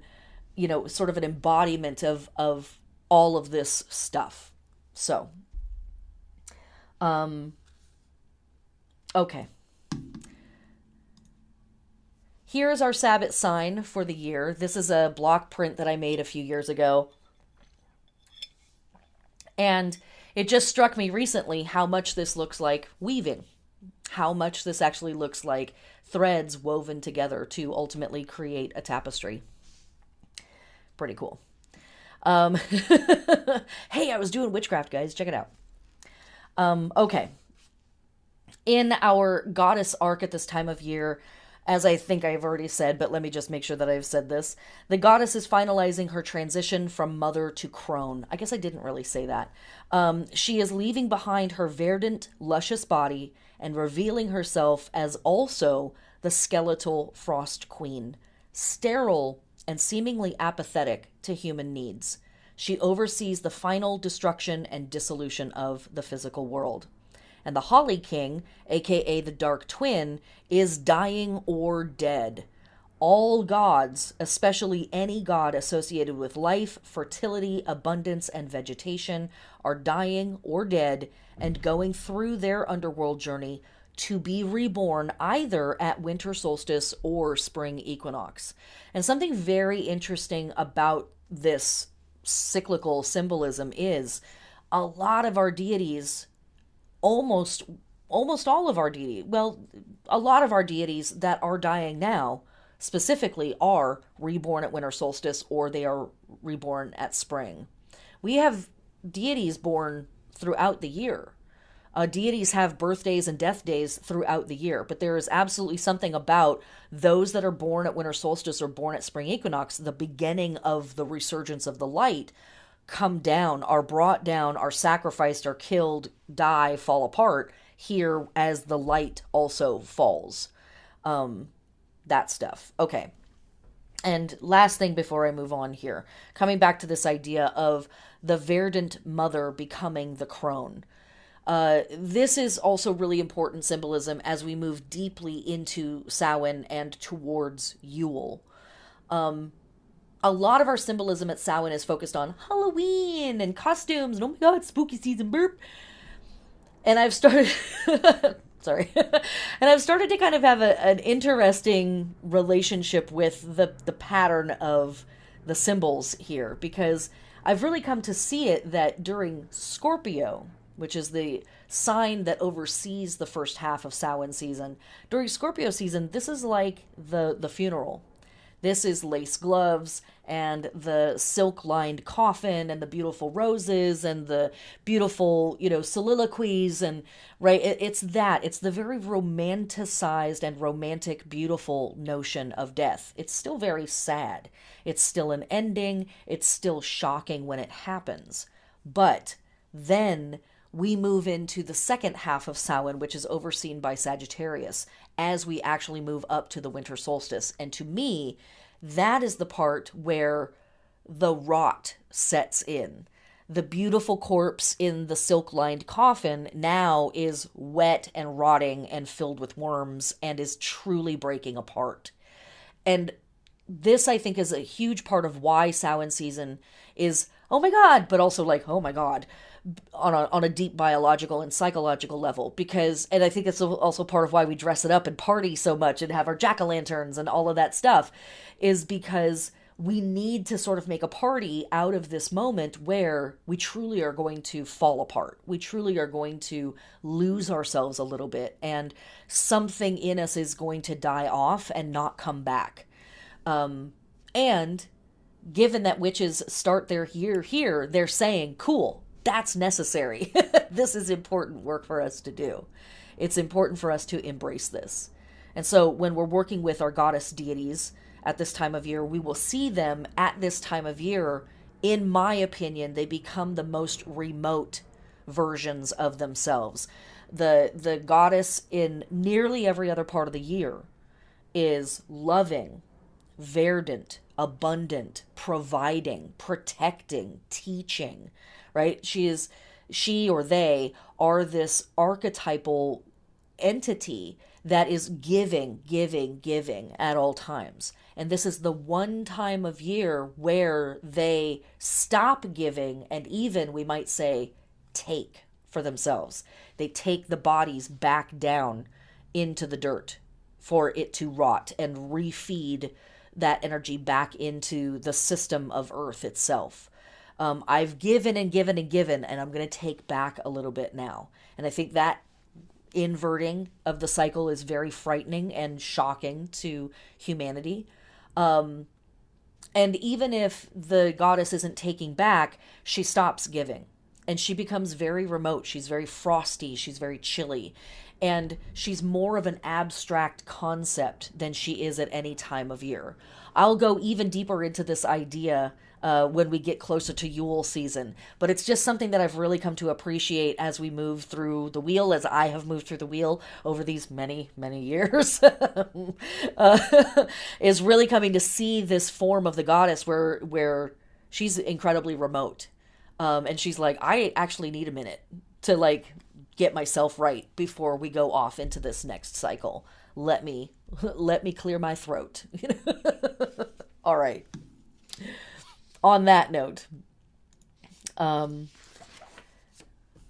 you know, sort of an embodiment of all of this stuff. So, okay. Here's our Sabbat sign for the year. This is a block print that I made a few years ago. And it just struck me recently how much this looks like weaving. How much this actually looks like threads woven together to ultimately create a tapestry. Pretty cool. Hey, I was doing witchcraft, guys. Check it out. Okay. In our goddess arc at this time of year, as I think I've already said, but let me just make sure that I've said this, the goddess is finalizing her transition from mother to crone. I guess I didn't really say that. She is leaving behind her verdant, luscious body and revealing herself as also the skeletal frost queen, sterile and seemingly apathetic to human needs. She oversees the final destruction and dissolution of the physical world. And the Holly King, aka the Dark Twin, is dying or dead. All gods, especially any god associated with life, fertility, abundance, and vegetation, are dying or dead and going through their underworld journey to be reborn either at winter solstice or spring equinox. And something very interesting about this cyclical symbolism is a lot of our deities, almost all of our deities, well, a lot of our deities that are dying now specifically are reborn at winter solstice or they are reborn at spring. We have deities born throughout the year. Deities have birthdays and death days throughout the year, but there is absolutely something about those that are born at winter solstice or born at spring equinox, the beginning of the resurgence of the light, come down, are brought down, are sacrificed, are killed, die, fall apart here as the light also falls. That stuff. Okay. And last thing before I move on here, coming back to this idea of the verdant mother becoming the crone. This is also really important symbolism as we move deeply into Samhain and towards Yule. A lot of our symbolism at Samhain is focused on Halloween and costumes and oh my god, spooky season, burp. And I've started... Sorry. And I've started to kind of have an interesting relationship with the pattern of the symbols here, because I've really come to see it that during Scorpio, which is the sign that oversees the first half of Samhain season, during Scorpio season, this is like the funeral. This is lace gloves and the silk-lined coffin and the beautiful roses and the beautiful, soliloquies and, right, it's that. It's the very romanticized and romantic, beautiful notion of death. It's still very sad. It's still an ending. It's still shocking when it happens. But then we move into the second half of Samhain, which is overseen by Sagittarius, as we actually move up to the winter solstice. And to me, that is the part where the rot sets in. The beautiful corpse in the silk-lined coffin now is wet and rotting and filled with worms and is truly breaking apart. And this, I think, is a huge part of why Samhain season is, oh my god, but also like, oh my god, on a deep biological and psychological level, because, and I think it's also part of why we dress it up and party so much and have our jack-o'-lanterns and all of that stuff, is because we need to sort of make a party out of this moment where we truly are going to fall apart. We truly are going to lose ourselves a little bit, and something in us is going to die off and not come back. And given that witches start their year here, they're saying, cool, that's necessary. This is important work for us to do. It's important for us to embrace this. And so when we're working with our goddess deities at this time of year, we will see them at this time of year. In my opinion, they become the most remote versions of themselves. The goddess in nearly every other part of the year is loving, verdant, abundant, providing, protecting, teaching, right? She or they are this archetypal entity that is giving at all times. And this is the one time of year where they stop giving and even, we might say, take for themselves. They take the bodies back down into the dirt for it to rot and refeed that energy back into the system of Earth itself. I've given and given and given, and I'm going to take back a little bit now. And I think that inverting of the cycle is very frightening and shocking to humanity. And even if the goddess isn't taking back, she stops giving. And she becomes very remote. She's very frosty. She's very chilly. And she's more of an abstract concept than she is at any time of year. I'll go even deeper into this idea when we get closer to Yule season. But it's just something that I've really come to appreciate as we move through the wheel, as I have moved through the wheel over these many, many years, is really coming to see this form of the goddess where she's incredibly remote. And she's like, I actually need a minute to like get myself right before we go off into this next cycle. Let me clear my throat. All right. On that note,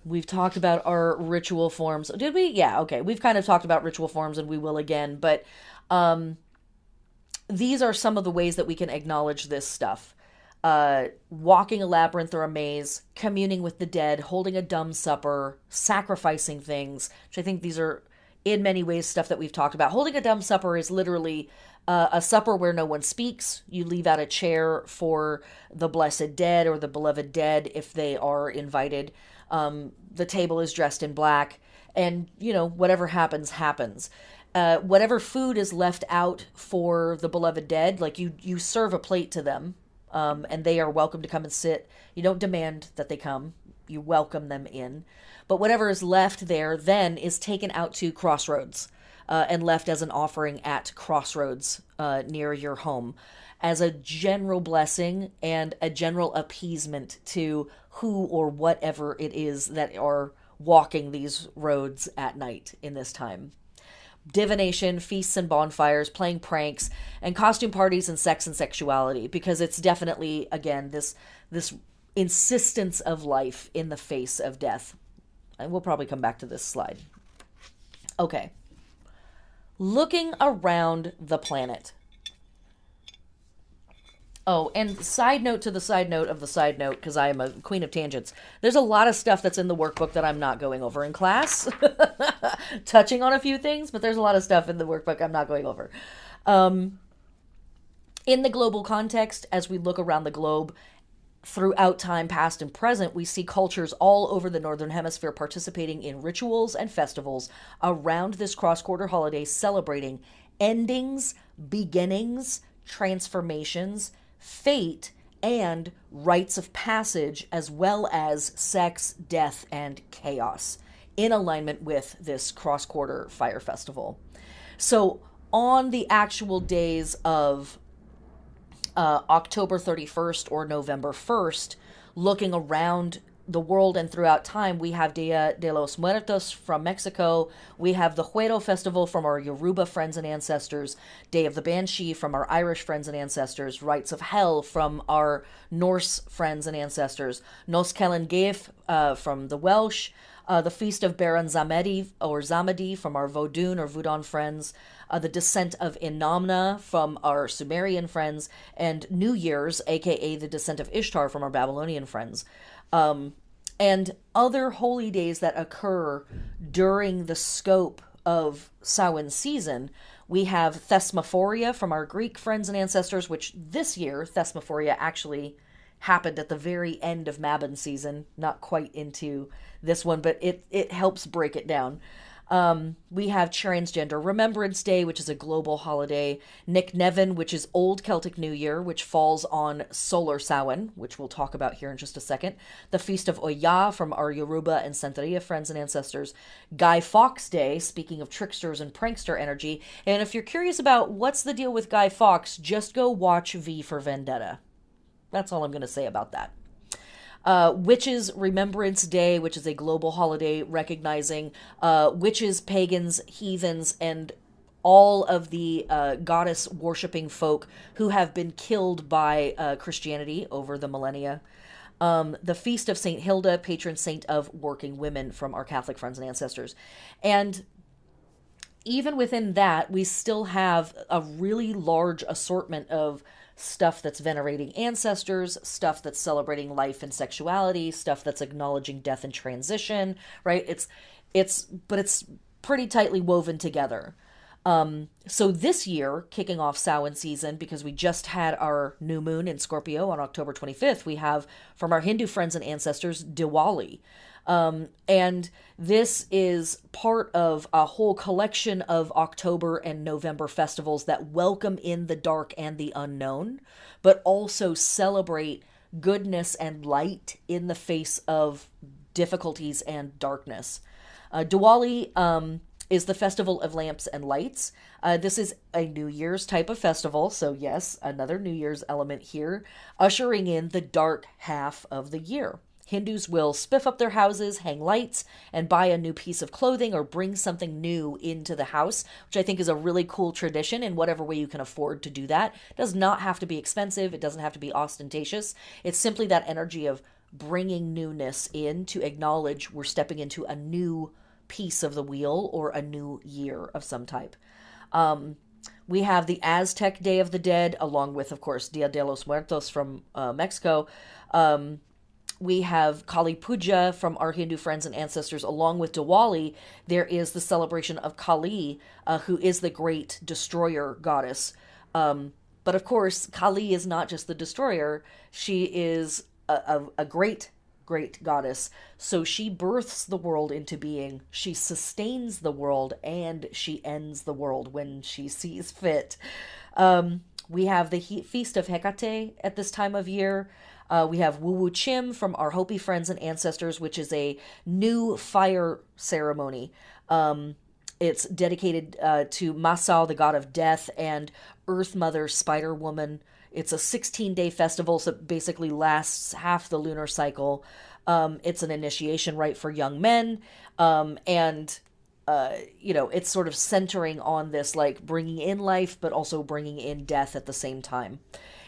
we've talked about our ritual forms. Did we? Yeah, okay. We've kind of talked about ritual forms, and we will again, but these are some of the ways that we can acknowledge this stuff. Walking a labyrinth or a maze, communing with the dead, holding a dumb supper, sacrificing things, which I think these are in many ways stuff that we've talked about. Holding a dumb supper is literally a supper where no one speaks. You leave out a chair for the blessed dead or the beloved dead if they are invited. The table is dressed in black, and, whatever happens, happens. Whatever food is left out for the beloved dead, like you serve a plate to them, and they are welcome to come and sit. You don't demand that they come. You welcome them in. But whatever is left there then is taken out to crossroads and left as an offering at crossroads near your home as a general blessing and a general appeasement to who or whatever it is that are walking these roads at night in this time. Divination, feasts and bonfires, playing pranks, and costume parties and sex and sexuality, because it's definitely, again, this insistence of life in the face of death. And we'll probably come back to this slide. Okay. Looking around the planet. Oh, and side note to the side note of the side note, because I am a queen of tangents. There's a lot of stuff that's in the workbook that I'm not going over in class. Touching on a few things, but there's a lot of stuff in the workbook I'm not going over. In the global context, as we look around the globe, throughout time past and present, we see cultures all over the Northern Hemisphere participating in rituals and festivals around this cross-quarter holiday, celebrating endings, beginnings, transformations, fate, and rites of passage, as well as sex, death, and chaos, in alignment with this cross-quarter fire festival. So on the actual days of October 31st or November 1st, looking around the world and throughout time, we have Dia de los Muertos from Mexico. We have the Huero Festival from our Yoruba friends and ancestors. Day of the Banshee from our Irish friends and ancestors. Rites of Hell from our Norse friends and ancestors. Nos Kellen Geif from the Welsh. The Feast of Baron Zamedi or Zamedi from our Vodun or Voudon friends. The Descent of Inamna from our Sumerian friends. And New Year's, aka the Descent of Ishtar from our Babylonian friends. And other holy days that occur during the scope of Samhain season. We have Thesmophoria from our Greek friends and ancestors, which this year, Thesmophoria actually happened at the very end of Mabon season, not quite into this one, but it helps break it down. We have Transgender Remembrance Day, which is a global holiday. Nick Nevin, which is Old Celtic New Year, which falls on Solar Samhain, which we'll talk about here in just a second. The Feast of Oya from our Yoruba and Santeria friends and ancestors. Guy Fawkes Day, speaking of tricksters and prankster energy. And if you're curious about what's the deal with Guy Fawkes, just go watch V for Vendetta. That's all I'm going to say about that. Witches Remembrance Day, which is a global holiday recognizing witches, pagans, heathens, and all of the goddess worshipping folk who have been killed by Christianity over the millennia. The Feast of St. Hilda, patron saint of working women from our Catholic friends and ancestors. And even within that, we still have a really large assortment of stuff that's venerating ancestors, stuff that's celebrating life and sexuality, stuff that's acknowledging death and transition, right? But it's pretty tightly woven together. So this year, kicking off Samhain season, because we just had our new moon in Scorpio on October 25th, we have from our Hindu friends and ancestors, Diwali. And this is part of a whole collection of October and November festivals that welcome in the dark and the unknown, but also celebrate goodness and light in the face of difficulties and darkness. Diwali is the festival of lamps and lights. This is a New Year's type of festival, so yes, another New Year's element here, ushering in the dark half of the year. Hindus will spiff up their houses, hang lights, and buy a new piece of clothing or bring something new into the house, which I think is a really cool tradition in whatever way you can afford to do that. It does not have to be expensive. It doesn't have to be ostentatious. It's simply that energy of bringing newness in to acknowledge we're stepping into a new piece of the wheel or a new year of some type. We have the Aztec Day of the Dead, along with, of course, Dia de los Muertos from Mexico. We have Kali Puja from our Hindu friends and ancestors. Along with Diwali, there is the celebration of Kali, who is the great destroyer goddess. But of course, Kali is not just the destroyer. She is a great goddess. So she births the world into being. She sustains the world, and she ends the world when she sees fit. We have the Feast of Hecate at this time of year. We have Wu Wu Chim from our Hopi friends and ancestors, which is a new fire ceremony. It's dedicated to Masao, the god of death, and Earth Mother, Spider Woman. It's a 16-day festival, so it basically lasts half the lunar cycle. It's an initiation rite for young men, and it's sort of centering on this, like, bringing in life, but also bringing in death at the same time.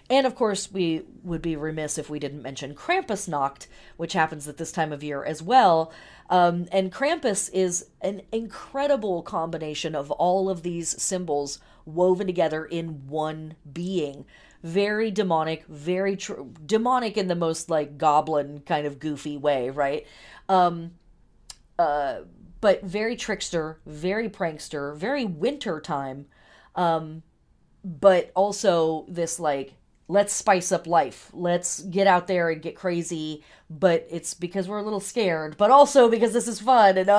And of course, we would be remiss if we didn't mention Krampusnacht, which happens at this time of year as well. And Krampus is an incredible combination of all of these symbols woven together in one being. Very demonic, very demonic in the most, like, goblin kind of goofy way, right? But very trickster, very prankster, very winter time. But also this, like, let's spice up life. Let's get out there and get crazy. But it's because we're a little scared, but also because this is fun. And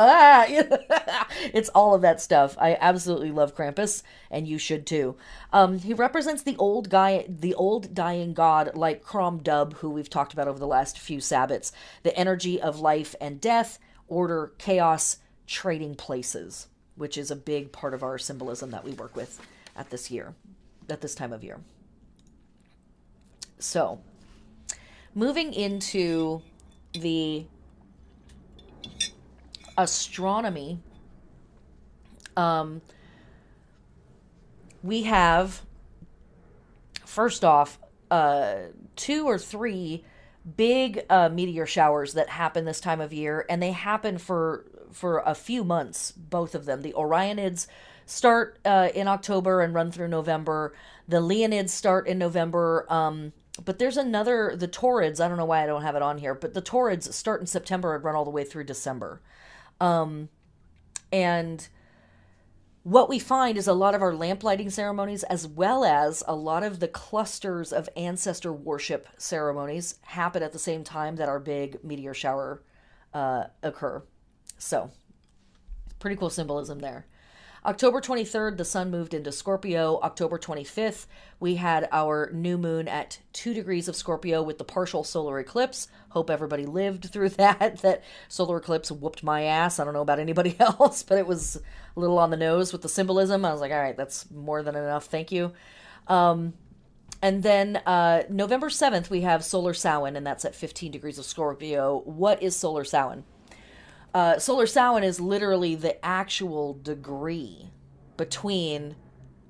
it's all of that stuff. I absolutely love Krampus, and you should too. He represents the old dying god, like Crom Dub, who we've talked about over the last few Sabbats. The energy of life and death, order, chaos, trading places, which is a big part of our symbolism that we work with at this time of year. So, moving into the astronomy, we have, first off, 2 or 3 big meteor showers that happen this time of year, and they happen for a few months, both of them. The Orionids start in October and run through November. The Leonids start in November, but there's another, the Taurids, I don't know why I don't have it on here, but the Taurids start in September and run all the way through December. And what we find is a lot of our lamp lighting ceremonies, as well as a lot of the clusters of ancestor worship ceremonies, happen at the same time that our big meteor shower occur. So, pretty cool symbolism there. October 23rd, the sun moved into Scorpio. October 25th, we had our new moon at 2 degrees of Scorpio with the partial solar eclipse. Hope everybody lived through that. That solar eclipse whooped my ass. I don't know about anybody else, but it was a little on the nose with the symbolism. I was like, all right, that's more than enough. Thank you. And then November 7th, we have solar Samhain, and that's at 15 degrees of Scorpio. What is solar Samhain? Solar Samhain is literally the actual degree between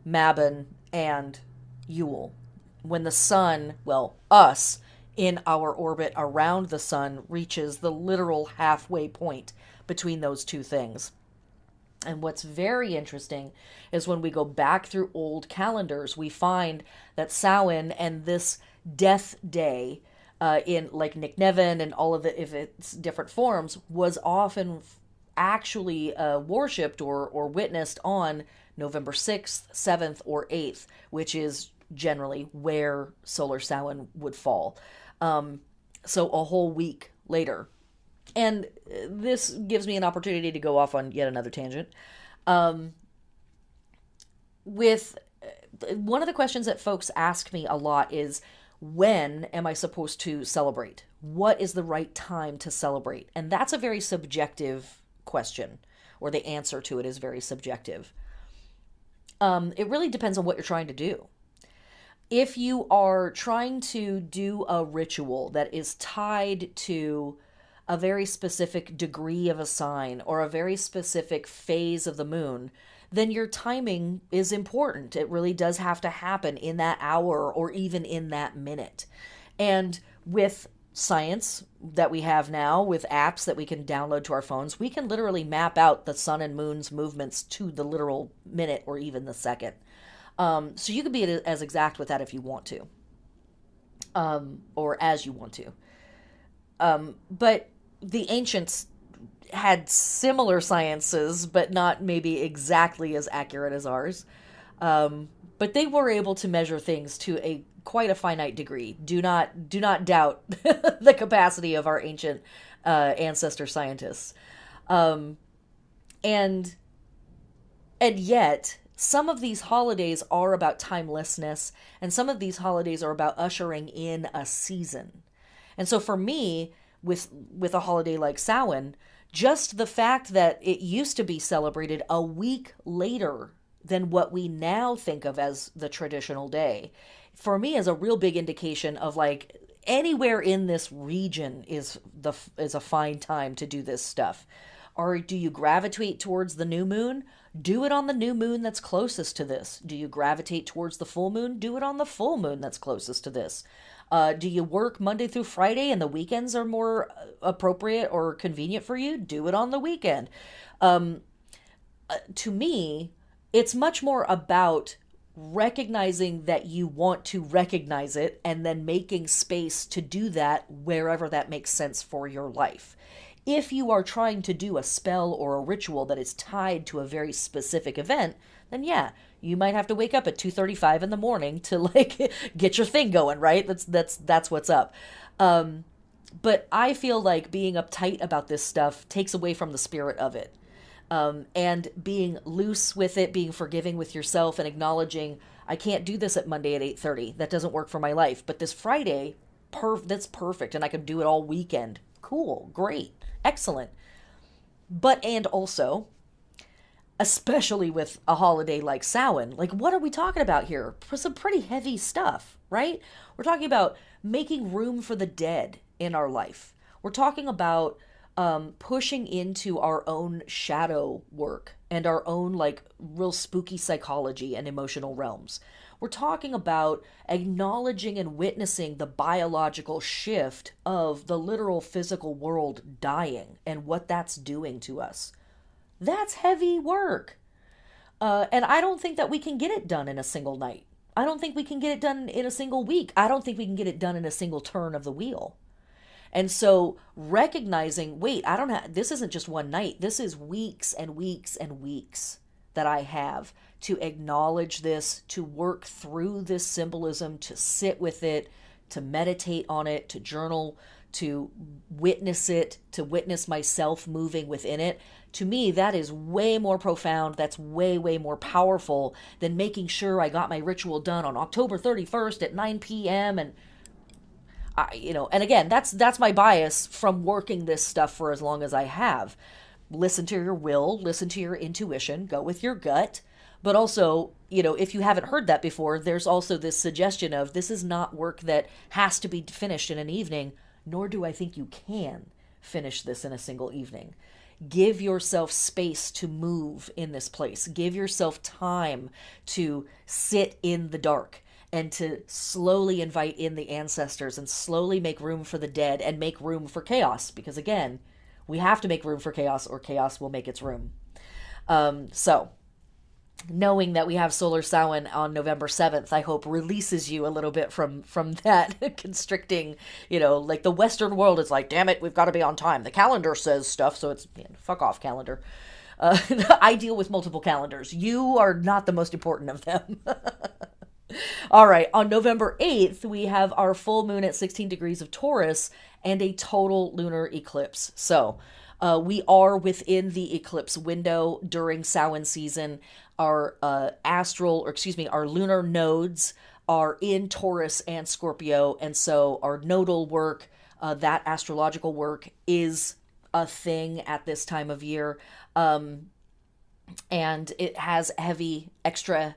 Mabon and Yule. When the sun, well, us, in our orbit around the sun, reaches the literal halfway point between those two things. And what's very interesting is when we go back through old calendars, we find that Samhain and this death day, in like Nick Nevin and all of its different forms, was often actually worshipped or witnessed on November 6th, 7th, or 8th, which is generally where solar Samhain would fall. So a whole week later. And this gives me an opportunity to go off on yet another tangent. Um, with One of the questions that folks ask me a lot is, when am I supposed to celebrate? What is the right time to celebrate? And that's a very subjective question, or the answer to it is very subjective. It really depends on what you're trying to do. If you are trying to do a ritual that is tied to a very specific degree of a sign or a very specific phase of the moon, then your timing is important. It really does have to happen in that hour or even in that minute. And with science that we have now, with apps that we can download to our phones, we can literally map out the sun and moon's movements to the literal minute or even the second. So you can be as exact with that if you want to, or as you want to. But the ancients had similar sciences, but not maybe exactly as accurate as ours. But they were able to measure things to a quite a finite degree. Do not doubt the capacity of our ancient ancestor scientists. Um, and and yet, some of these holidays are about timelessness, and some of these holidays are about ushering in a season. And so for me, with a holiday like Samhain, just the fact that it used to be celebrated a week later than what we now think of as the traditional day, for me is a real big indication of like anywhere in this region is a fine time to do this stuff. Or do you gravitate towards the new moon? Do it on the new moon that's closest to this. Do you gravitate towards the full moon? Do it on the full moon that's closest to this. Do you work Monday through Friday and the weekends are more appropriate or convenient for you? Do it on the weekend. To me, it's much more about recognizing that you want to recognize it and then making space to do that wherever that makes sense for your life. If you are trying to do a spell or a ritual that is tied to a very specific event, then yeah, you might have to wake up at 2:35 in the morning to like get your thing going, right? That's what's up. But I feel like being uptight about this stuff takes away from the spirit of it. And being loose with it, being forgiving with yourself, and acknowledging I can't do this at Monday at 8:30. That doesn't work for my life. But this Friday, that's perfect, and I can do it all weekend. Cool, great, excellent. But and also, especially with a holiday like Samhain, like what are we talking about here? Some pretty heavy stuff, right? We're talking about making room for the dead in our life. We're talking about pushing into our own shadow work and our own like real spooky psychology and emotional realms. We're talking about acknowledging and witnessing the biological shift of the literal physical world dying and what that's doing to us. That's heavy work. And I don't think that we can get it done in a single night. I don't think we can get it done in a single week. I don't think we can get it done in a single turn of the wheel. And so recognizing, wait, I don't have, this isn't just one night. This is weeks and weeks and weeks that I have to acknowledge this, to work through this symbolism, to sit with it, to meditate on it, to journal, to witness it, to witness myself moving within it. To me, that is way more profound. That's way, way more powerful than making sure I got my ritual done on October 31st at 9 p.m. And and again, that's my bias from working this stuff for as long as I have. Listen to your will, listen to your intuition, go with your gut. But also, if you haven't heard that before, there's also this suggestion of this is not work that has to be finished in an evening, nor do I think you can finish this in a single evening. Give yourself space to move in this place. Give yourself time to sit in the dark and to slowly invite in the ancestors and slowly make room for the dead and make room for chaos. Because again, we have to make room for chaos or chaos will make its room. So knowing that we have Solar Samhain on November 7th, I hope releases you a little bit from that constricting, like the Western world is like, damn it, we've got to be on time. The calendar says stuff, so it's, fuck off calendar. I deal with multiple calendars. You are not the most important of them. All right, on November 8th, we have our full moon at 16 degrees of Taurus and a total lunar eclipse. So we are within the eclipse window during Samhain season. Our our lunar nodes are in Taurus and Scorpio, and so our nodal work, that astrological work, is a thing at this time of year, and it has extra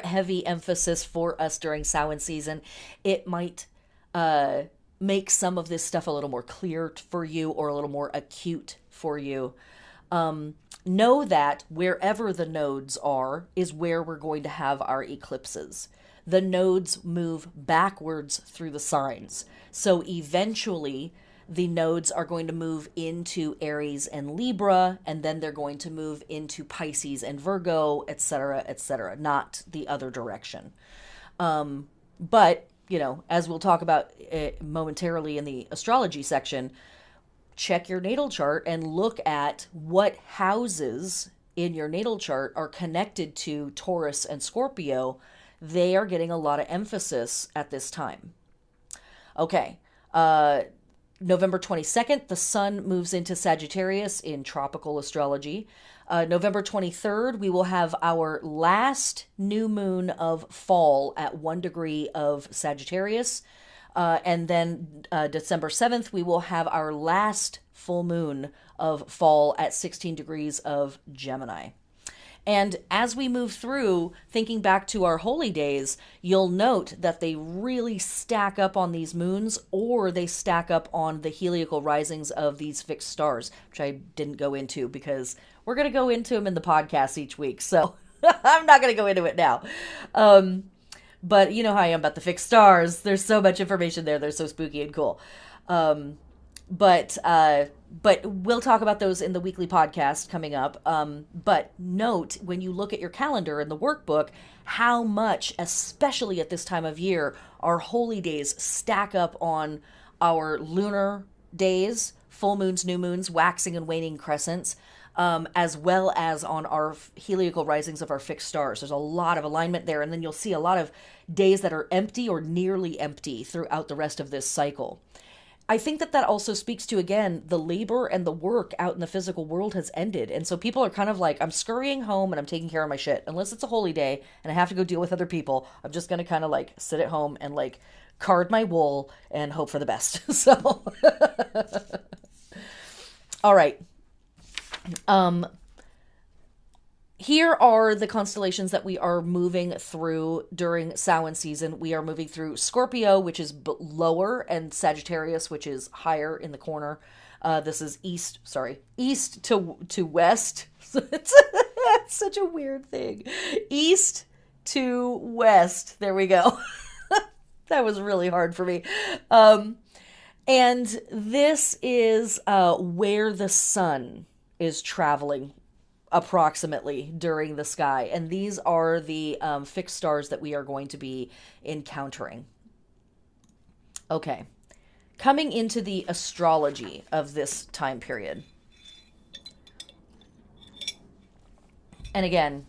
heavy emphasis for us during Samhain season. It might make some of this stuff a little more clear for you or a little more acute for you. Know that wherever the nodes are is where we're going to have our eclipses. The nodes move backwards through the signs. So eventually the nodes are going to move into Aries and Libra, and then they're going to move into Pisces and Virgo, etc., not the other direction. But, as we'll talk about momentarily in the astrology section, check your natal chart and look at what houses in your natal chart are connected to Taurus and Scorpio. They are getting a lot of emphasis at this time. Okay. November 22nd, the sun moves into Sagittarius in tropical astrology. November 23rd, we will have our last new moon of fall at 1 degree of Sagittarius. And then December 7th, we will have our last full moon of fall at 16 degrees of Gemini. And as we move through, thinking back to our holy days, you'll note that they really stack up on these moons, or they stack up on the heliacal risings of these fixed stars, which I didn't go into because we're going to go into them in the podcast each week. So I'm not going to go into it now. But you know how I am about the fixed stars. There's so much information there. They're so spooky and cool. But we'll talk about those in the weekly podcast coming up. But note, when you look at your calendar in the workbook, how much, especially at this time of year, our holy days stack up on our lunar days, full moons, new moons, waxing and waning crescents, as well as on our heliacal risings of our fixed stars. There's a lot of alignment there. And then you'll see a lot of days that are empty or nearly empty throughout the rest of this cycle. I think that also speaks to, again, the labor and the work out in the physical world has ended. And so people are kind of like, I'm scurrying home and I'm taking care of my shit. Unless it's a holy day and I have to go deal with other people, I'm just going to kind of like sit at home and like card my wool and hope for the best. So, all right. Here are the constellations that we are moving through during Samhain season. We are moving through Scorpio, which is lower, and Sagittarius, which is higher in the corner. This is east to west. It's such a weird thing. East to west. There we go. That was really hard for me. And this is where the sun is traveling approximately during the sky. And these are the fixed stars that we are going to be encountering. Okay. Coming into the astrology of this time period. And again,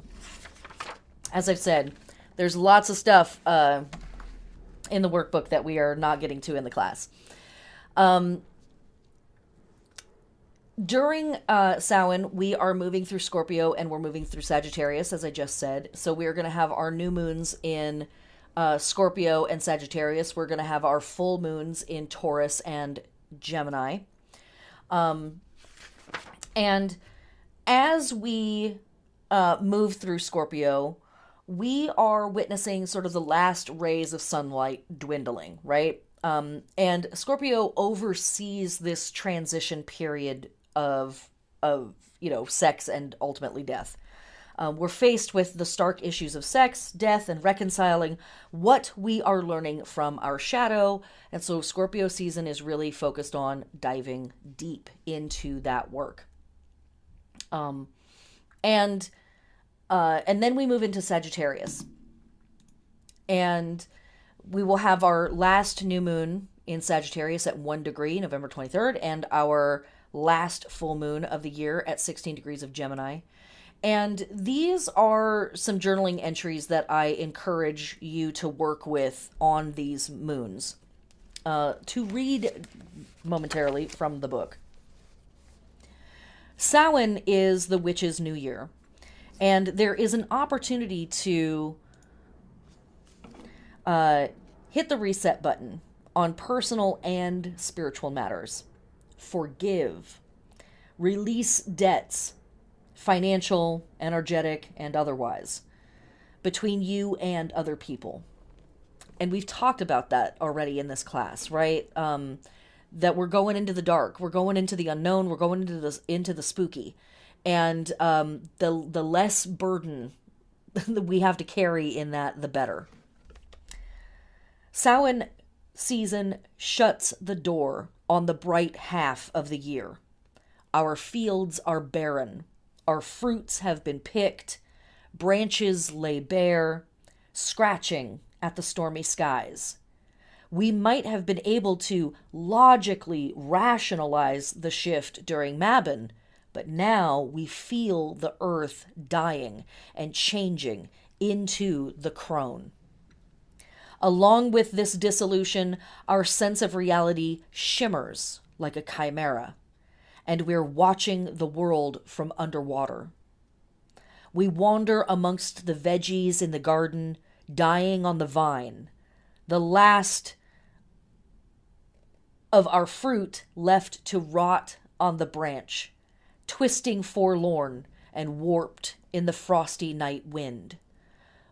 as I've said, there's lots of stuff in the workbook that we are not getting to in the class. During Samhain, we are moving through Scorpio and we're moving through Sagittarius, as I just said. So we're going to have our new moons in Scorpio and Sagittarius. We're going to have our full moons in Taurus and Gemini. And as we move through Scorpio, we are witnessing sort of the last rays of sunlight dwindling, right? And Scorpio oversees this transition period of sex and ultimately death. We're faced with the stark issues of sex, death, and reconciling what we are learning from our shadow. And so Scorpio season is really focused on diving deep into that work. And then we move into Sagittarius. And we will have our last new moon in Sagittarius at 1 degree, November 23rd, and our last full moon of the year at 16 degrees of Gemini. And these are some journaling entries that I encourage you to work with on these moons. To read momentarily from the book. Samhain is the witch's new year, and there is an opportunity to hit the reset button on personal and spiritual matters. Forgive. Release debts, financial, energetic, and otherwise, between you and other people. And we've talked about that already in this class, right? That we're going into the dark, we're going into the unknown, we're going into the spooky, and the less burden that we have to carry in that, the better. Samhain season shuts the door on the bright half of the year. Our fields are barren. Our fruits have been picked. Branches lay bare, scratching at the stormy skies. We might have been able to logically rationalize the shift during Mabon, but now we feel the earth dying and changing into the crone. Along with this dissolution, our sense of reality shimmers like a chimera, and we're watching the world from underwater. We wander amongst the veggies in the garden, dying on the vine, the last of our fruit left to rot on the branch, twisting forlorn and warped in the frosty night wind.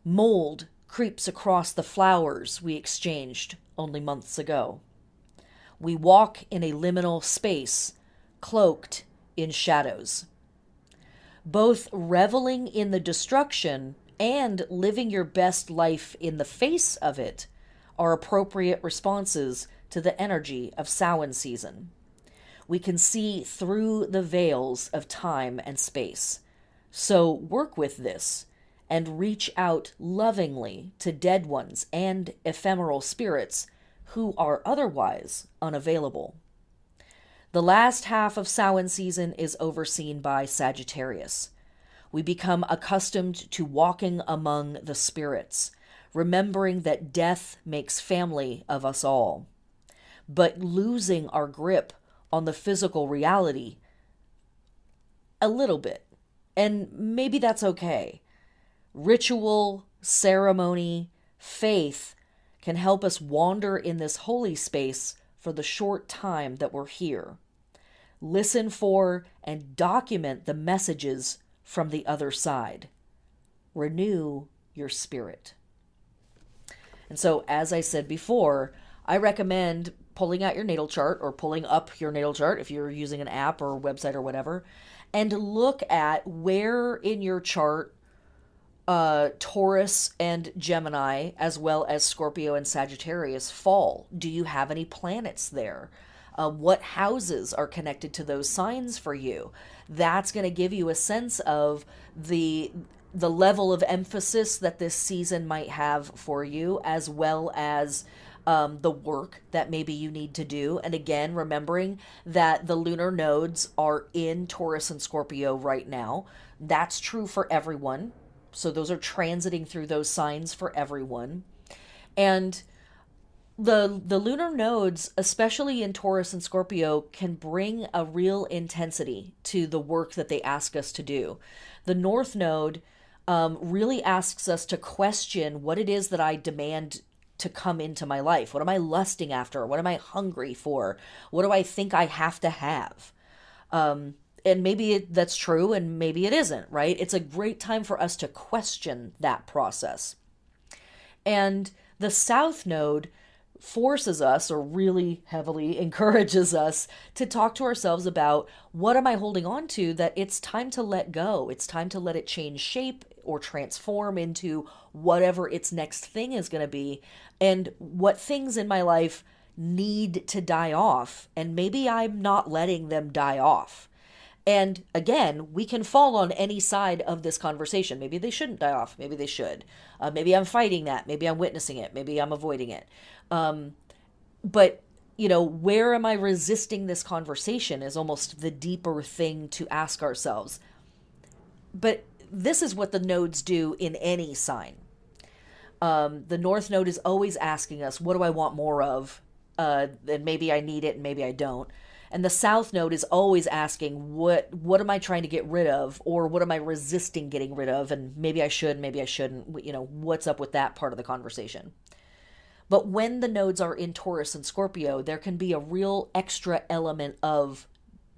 Mold creeps across the flowers we exchanged only months ago. We walk in a liminal space, cloaked in shadows. Both reveling in the destruction and living your best life in the face of it are appropriate responses to the energy of Samhain season. We can see through the veils of time and space. So work with this and reach out lovingly to dead ones and ephemeral spirits who are otherwise unavailable. The last half of Samhain season is overseen by Sagittarius. We become accustomed to walking among the spirits, remembering that death makes family of us all, but losing our grip on the physical reality a little bit. And maybe that's okay. Ritual, ceremony, faith can help us wander in this holy space for the short time that we're here. Listen for and document the messages from the other side. Renew your spirit. And so, as I said before, I recommend pulling out your natal chart or pulling up your natal chart if you're using an app or website or whatever, and look at where in your chart Taurus and Gemini, as well as Scorpio and Sagittarius, fall. Do you have any planets there? What houses are connected to those signs for you? That's going to give you a sense of the level of emphasis that this season might have for you, as well as the work that maybe you need to do. And again, remembering that the lunar nodes are in Taurus and Scorpio right now. That's true for everyone. So those are transiting through those signs for everyone. And the lunar nodes, especially in Taurus and Scorpio, can bring a real intensity to the work that they ask us to do. The North Node really asks us to question what it is that I demand to come into my life. What am I lusting after? What am I hungry for? What do I think I have to have? And maybe that's true and maybe it isn't, right? It's a great time for us to question that process. And the South Node forces us, or really heavily encourages us, to talk to ourselves about what am I holding on to that it's time to let go. It's time to let it change shape or transform into whatever its next thing is going to be, and what things in my life need to die off, and maybe I'm not letting them die off. And again, we can fall on any side of this conversation. Maybe they shouldn't die off. Maybe they should. Maybe I'm fighting that. Maybe I'm witnessing it. Maybe I'm avoiding it. But, where am I resisting this conversation is almost the deeper thing to ask ourselves. But this is what the nodes do in any sign. The North Node is always asking us, what do I want more of? And maybe I need it and maybe I don't. And the South Node is always asking, what am I trying to get rid of? Or what am I resisting getting rid of? And maybe I should, maybe I shouldn't. You know, what's up with that part of the conversation? But when the nodes are in Taurus and Scorpio, there can be a real extra element of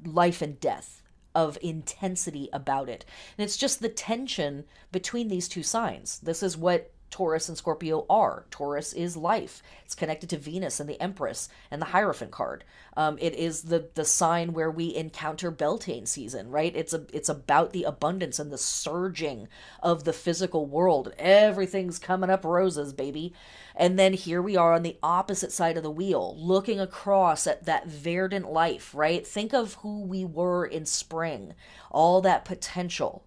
life and death, of intensity about it. And it's just the tension between these two signs. This is what Taurus and Scorpio are. Taurus is life. It's connected to Venus and the Empress and the Hierophant card. It is the sign where we encounter Beltane season, right? It's about the abundance and the surging of the physical world. Everything's coming up roses, baby. And then here we are on the opposite side of the wheel, looking across at that verdant life, right? Think of who we were in spring, all that potential.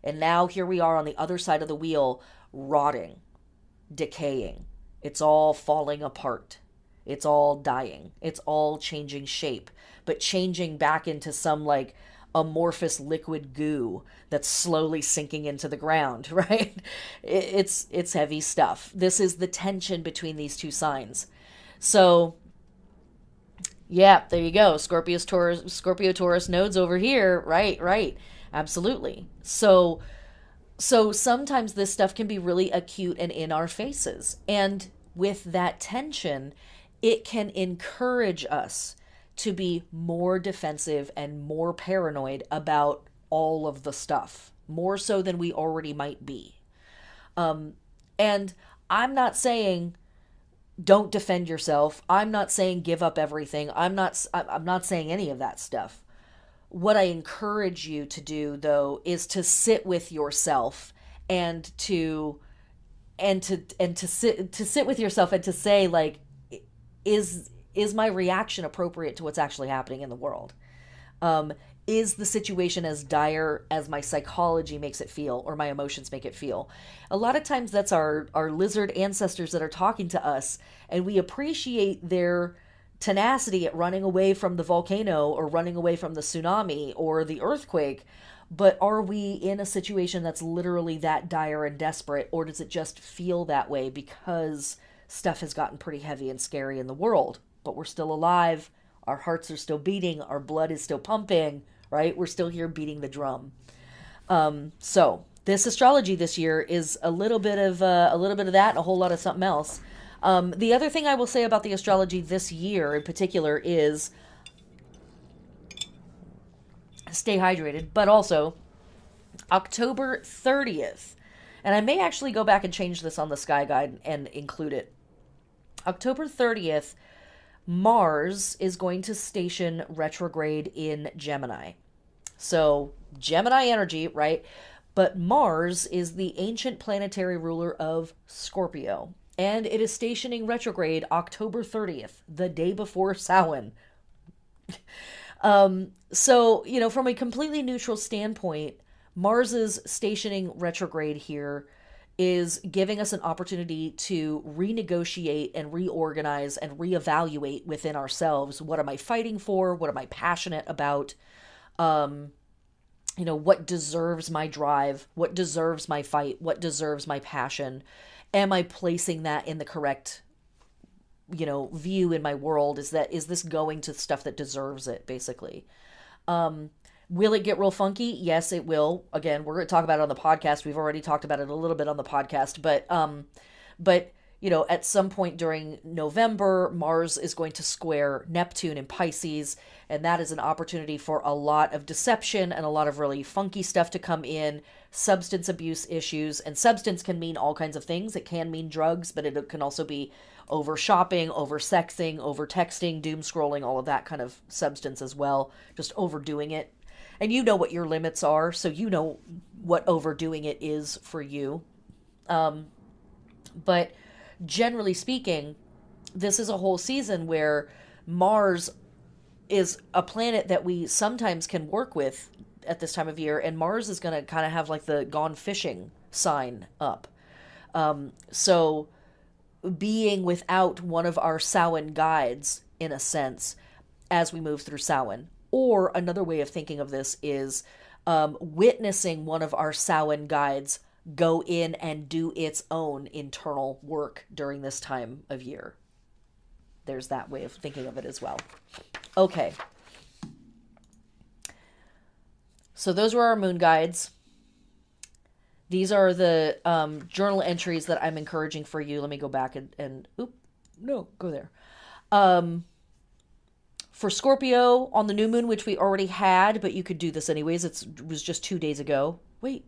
And now here we are on the other side of the wheel, rotting, decaying. It's all falling apart. It's all dying. It's all changing shape, but changing back into some like amorphous liquid goo that's slowly sinking into the ground, right? It's heavy stuff. This is the tension between these two signs. So yeah, there you go. Scorpio Taurus nodes over here. Right. Absolutely. So sometimes this stuff can be really acute and in our faces. And with that tension, it can encourage us to be more defensive and more paranoid about all of the stuff, more so than we already might be. And I'm not saying don't defend yourself. I'm not saying give up everything. I'm not saying any of that stuff. What I encourage you to do, though, is to sit with yourself and to sit with yourself and to say, like, is my reaction appropriate to what's actually happening in the world? Is the situation as dire as my psychology makes it feel or my emotions make it feel? A lot of times that's our lizard ancestors that are talking to us, and we appreciate their tenacity at running away from the volcano or running away from the tsunami or the earthquake. But are we in a situation that's literally that dire and desperate, or does it just feel that way because stuff has gotten pretty heavy and scary in the world? But we're still alive, our hearts are still beating, our blood is still pumping, right? We're still here beating the drum. So this astrology this year is a little bit of that and a whole lot of something else. The other thing I will say about the astrology this year in particular is stay hydrated, but also October 30th. And I may actually go back and change this on the Sky Guide and include it. October 30th, Mars is going to station retrograde in Gemini. So Gemini energy, right? But Mars is the ancient planetary ruler of Scorpio. And it is stationing retrograde October 30th, the day before Samhain. So, you know, from a completely neutral standpoint, Mars's stationing retrograde here is giving us an opportunity to renegotiate and reorganize and reevaluate within ourselves. What am I fighting for? What am I passionate about? You know, what deserves my drive? What deserves my fight? What deserves my passion? Am I placing that in the correct, you know, view in my world? Is this going to stuff that deserves it, basically? Will it get real funky? Yes, it will. Again, we're going to talk about it on the podcast. We've already talked about it a little bit on the podcast, but you know, at some point during November, Mars is going to square Neptune in Pisces, and that is an opportunity for a lot of deception and a lot of really funky stuff to come in, substance abuse issues, and substance can mean all kinds of things. It can mean drugs, but it can also be over shopping, over sexing, over texting, doom scrolling, all of that kind of substance as well, just overdoing it. And you know what your limits are, so you know what overdoing it is for you. But generally speaking, this is a whole season where Mars is a planet that we sometimes can work with at this time of year, and Mars is going to kind of have like the gone fishing sign up. So being without one of our Samhain guides, in a sense, as we move through Samhain. Or another way of thinking of this is witnessing one of our Samhain guides go in and do its own internal work during this time of year. There's that way of thinking of it as well. Okay. So those were our moon guides. These are the journal entries that I'm encouraging for you. Let me go back and go there. For Scorpio on the new moon, which we already had, but you could do this anyways. It was just 2 days ago. Wait.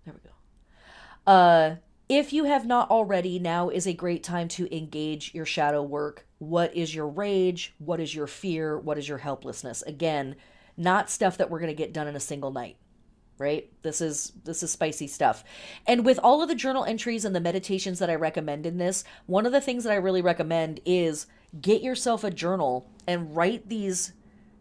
There we go. If you have not already, now is a great time to engage your shadow work. What is your rage? What is your fear? What is your helplessness? Again, not stuff that we're going to get done in a single night, right? This is spicy stuff. And with all of the journal entries and the meditations that I recommend in this, one of the things that I really recommend is get yourself a journal and write these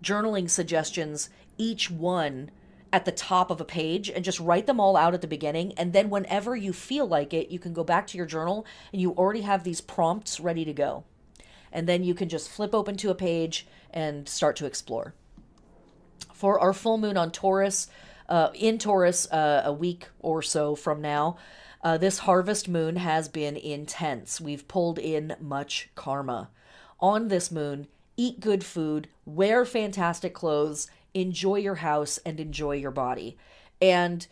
journaling suggestions, each one at the top of a page, and just write them all out at the beginning. And then whenever you feel like it, you can go back to your journal and you already have these prompts ready to go. And then you can just flip open to a page and start to explore. For our full moon on Taurus, in Taurus, a week or so from now, this harvest moon has been intense. We've pulled in much karma. On this moon, eat good food, wear fantastic clothes, enjoy your house, and enjoy your body. And,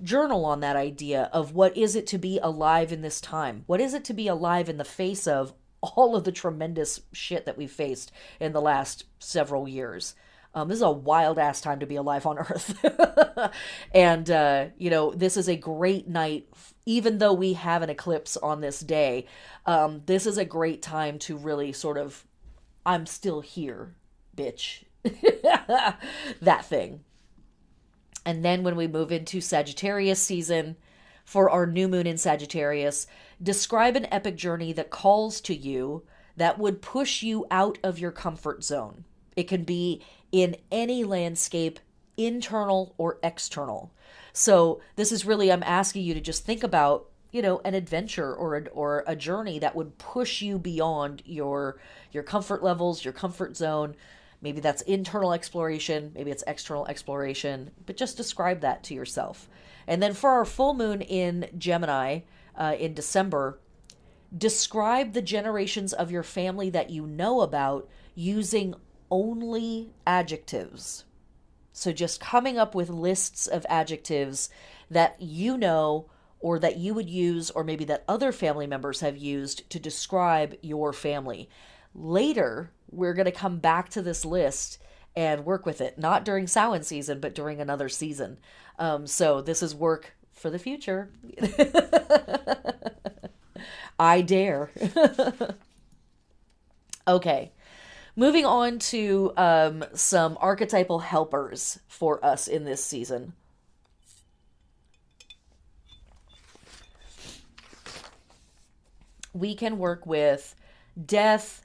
journal on that idea of what is it to be alive in this time? What is it to be alive in the face of all of the tremendous shit that we've faced in the last several years? This is a wild ass time to be alive on Earth. And, this is a great night, even though we have an eclipse on this day. This is a great time to really sort of, I'm still here, bitch. That thing. And then when we move into Sagittarius season, for our new moon in Sagittarius, describe an epic journey that calls to you, that would push you out of your comfort zone. It can be in any landscape, internal or external. So this is really, I'm asking you to just think about, an adventure or a journey that would push you beyond your comfort levels, your comfort zone. Maybe that's internal exploration, maybe it's external exploration, but just describe that to yourself. And then for our full moon in Gemini, in December, describe the generations of your family that you know about using only adjectives. So just coming up with lists of adjectives that you know, or that you would use, or maybe that other family members have used to describe your family. Later, we're going to come back to this list and work with it, not during Samhain season, but during another season. So this is work for the future. I dare. Okay. Moving on to some archetypal helpers for us in this season. We can work with death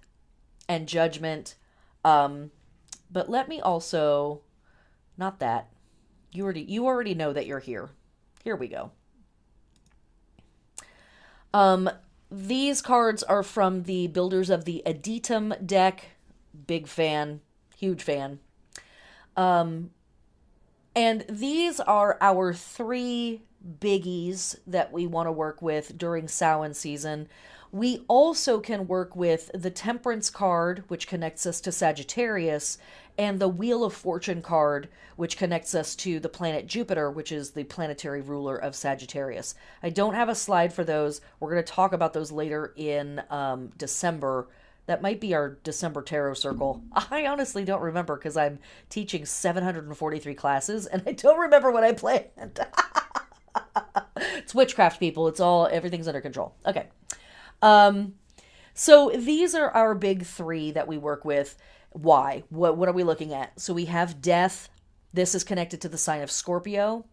and judgment, but let me also, not that, you already know that you're here. Here we go. These cards are from the builders of the Aditum deck. Big fan, huge fan. And these are our 3 biggies that we want to work with during Samhain season. We also can work with the Temperance card, which connects us to Sagittarius, and the Wheel of Fortune card, which connects us to the planet Jupiter, which is the planetary ruler of Sagittarius. I don't have a slide for those. We're going to talk about those later in December. That might be our December tarot circle. I honestly don't remember because I'm teaching 743 classes and I don't remember what I planned. It's witchcraft, people. Everything's under control. Okay. So these are our big 3 that we work with. Why? What are we looking at? So we have death. This is connected to the sign of Scorpio.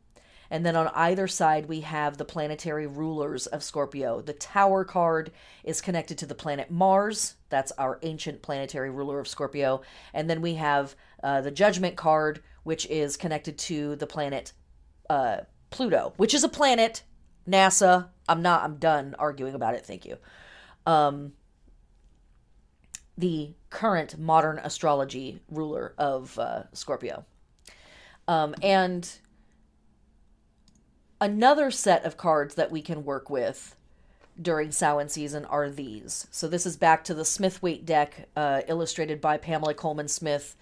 And then on either side, we have the planetary rulers of Scorpio. The Tower card is connected to the planet Mars. That's our ancient planetary ruler of Scorpio. And then we have the Judgment card, which is connected to the planet Pluto, which is a planet. NASA. I'm done arguing about it. Thank you. The current modern astrology ruler of Scorpio. And another set of cards that we can work with during Samhain season are these. So this is back to the Smith-Waite deck, illustrated by Pamela Coleman Smith.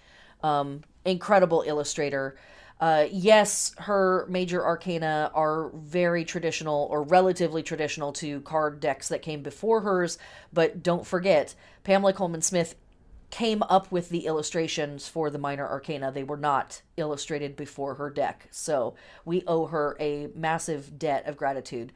Incredible illustrator. Yes, her major arcana are very traditional or relatively traditional to card decks that came before hers, but don't forget, Pamela Coleman Smith came up with the illustrations for the minor arcana. They were not illustrated before her deck, so we owe her a massive debt of gratitude.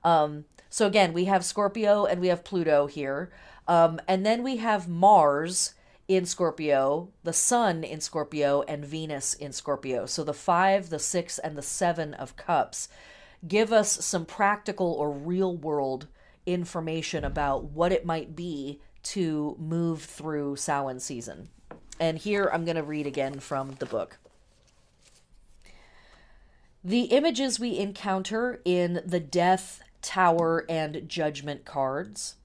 So again, we have Scorpio and we have Pluto here, and then we have Mars in Scorpio, the Sun in Scorpio, and Venus in Scorpio. So the 5, the 6, and the 7 of Cups give us some practical or real world information about what it might be to move through Samhain season. And here I'm going to read again from the book. The images we encounter in the Death, Tower, and Judgment cards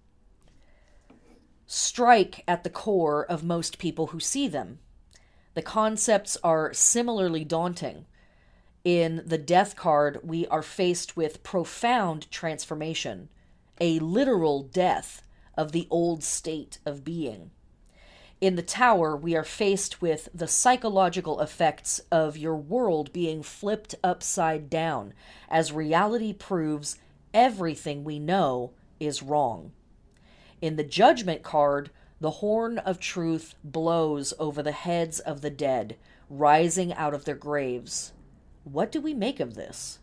strike at the core of most people who see them. The concepts are similarly daunting. In the Death card, we are faced with profound transformation, a literal death of the old state of being. In the Tower, we are faced with the psychological effects of your world being flipped upside down as reality proves everything we know is wrong. In the Judgment card, the horn of truth blows over the heads of the dead, rising out of their graves. What do we make of this?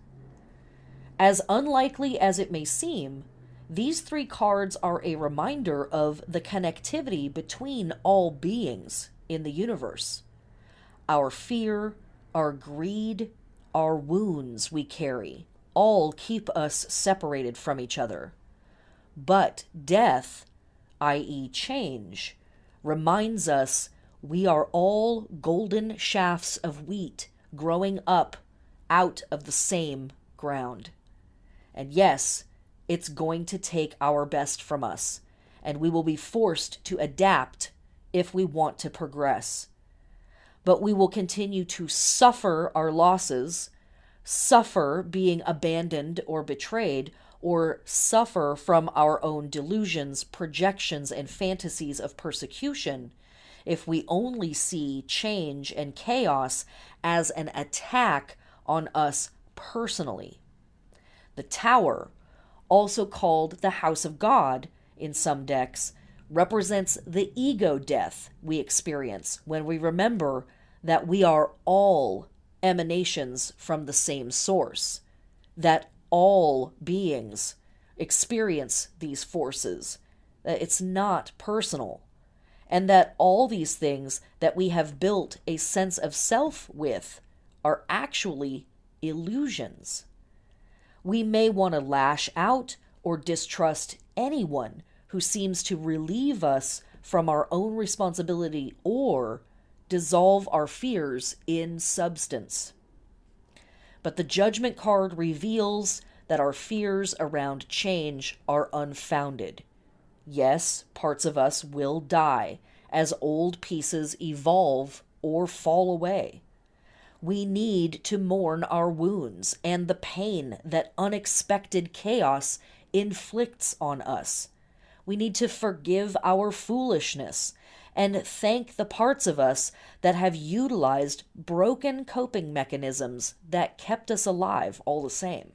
As unlikely as it may seem, these 3 cards are a reminder of the connectivity between all beings in the universe. Our fear, our greed, our wounds we carry, all keep us separated from each other. But death, i.e. change, reminds us we are all golden shafts of wheat growing up out of the same ground. And yes, it's going to take our best from us, and we will be forced to adapt if we want to progress. But we will continue to suffer our losses, suffer being abandoned or betrayed, or suffer from our own delusions, projections, and fantasies of persecution if we only see change and chaos as an attack on us personally. The Tower, also called the House of God in some decks, represents the ego death we experience when we remember that we are all emanations from the same source, that all beings experience these forces, that it's not personal, and that all these things that we have built a sense of self with are actually illusions. We may want to lash out or distrust anyone who seems to relieve us from our own responsibility or dissolve our fears in substance. But the Judgment card reveals that our fears around change are unfounded. Yes, parts of us will die as old pieces evolve or fall away. We need to mourn our wounds and the pain that unexpected chaos inflicts on us. We need to forgive our foolishness and thank the parts of us that have utilized broken coping mechanisms that kept us alive all the same.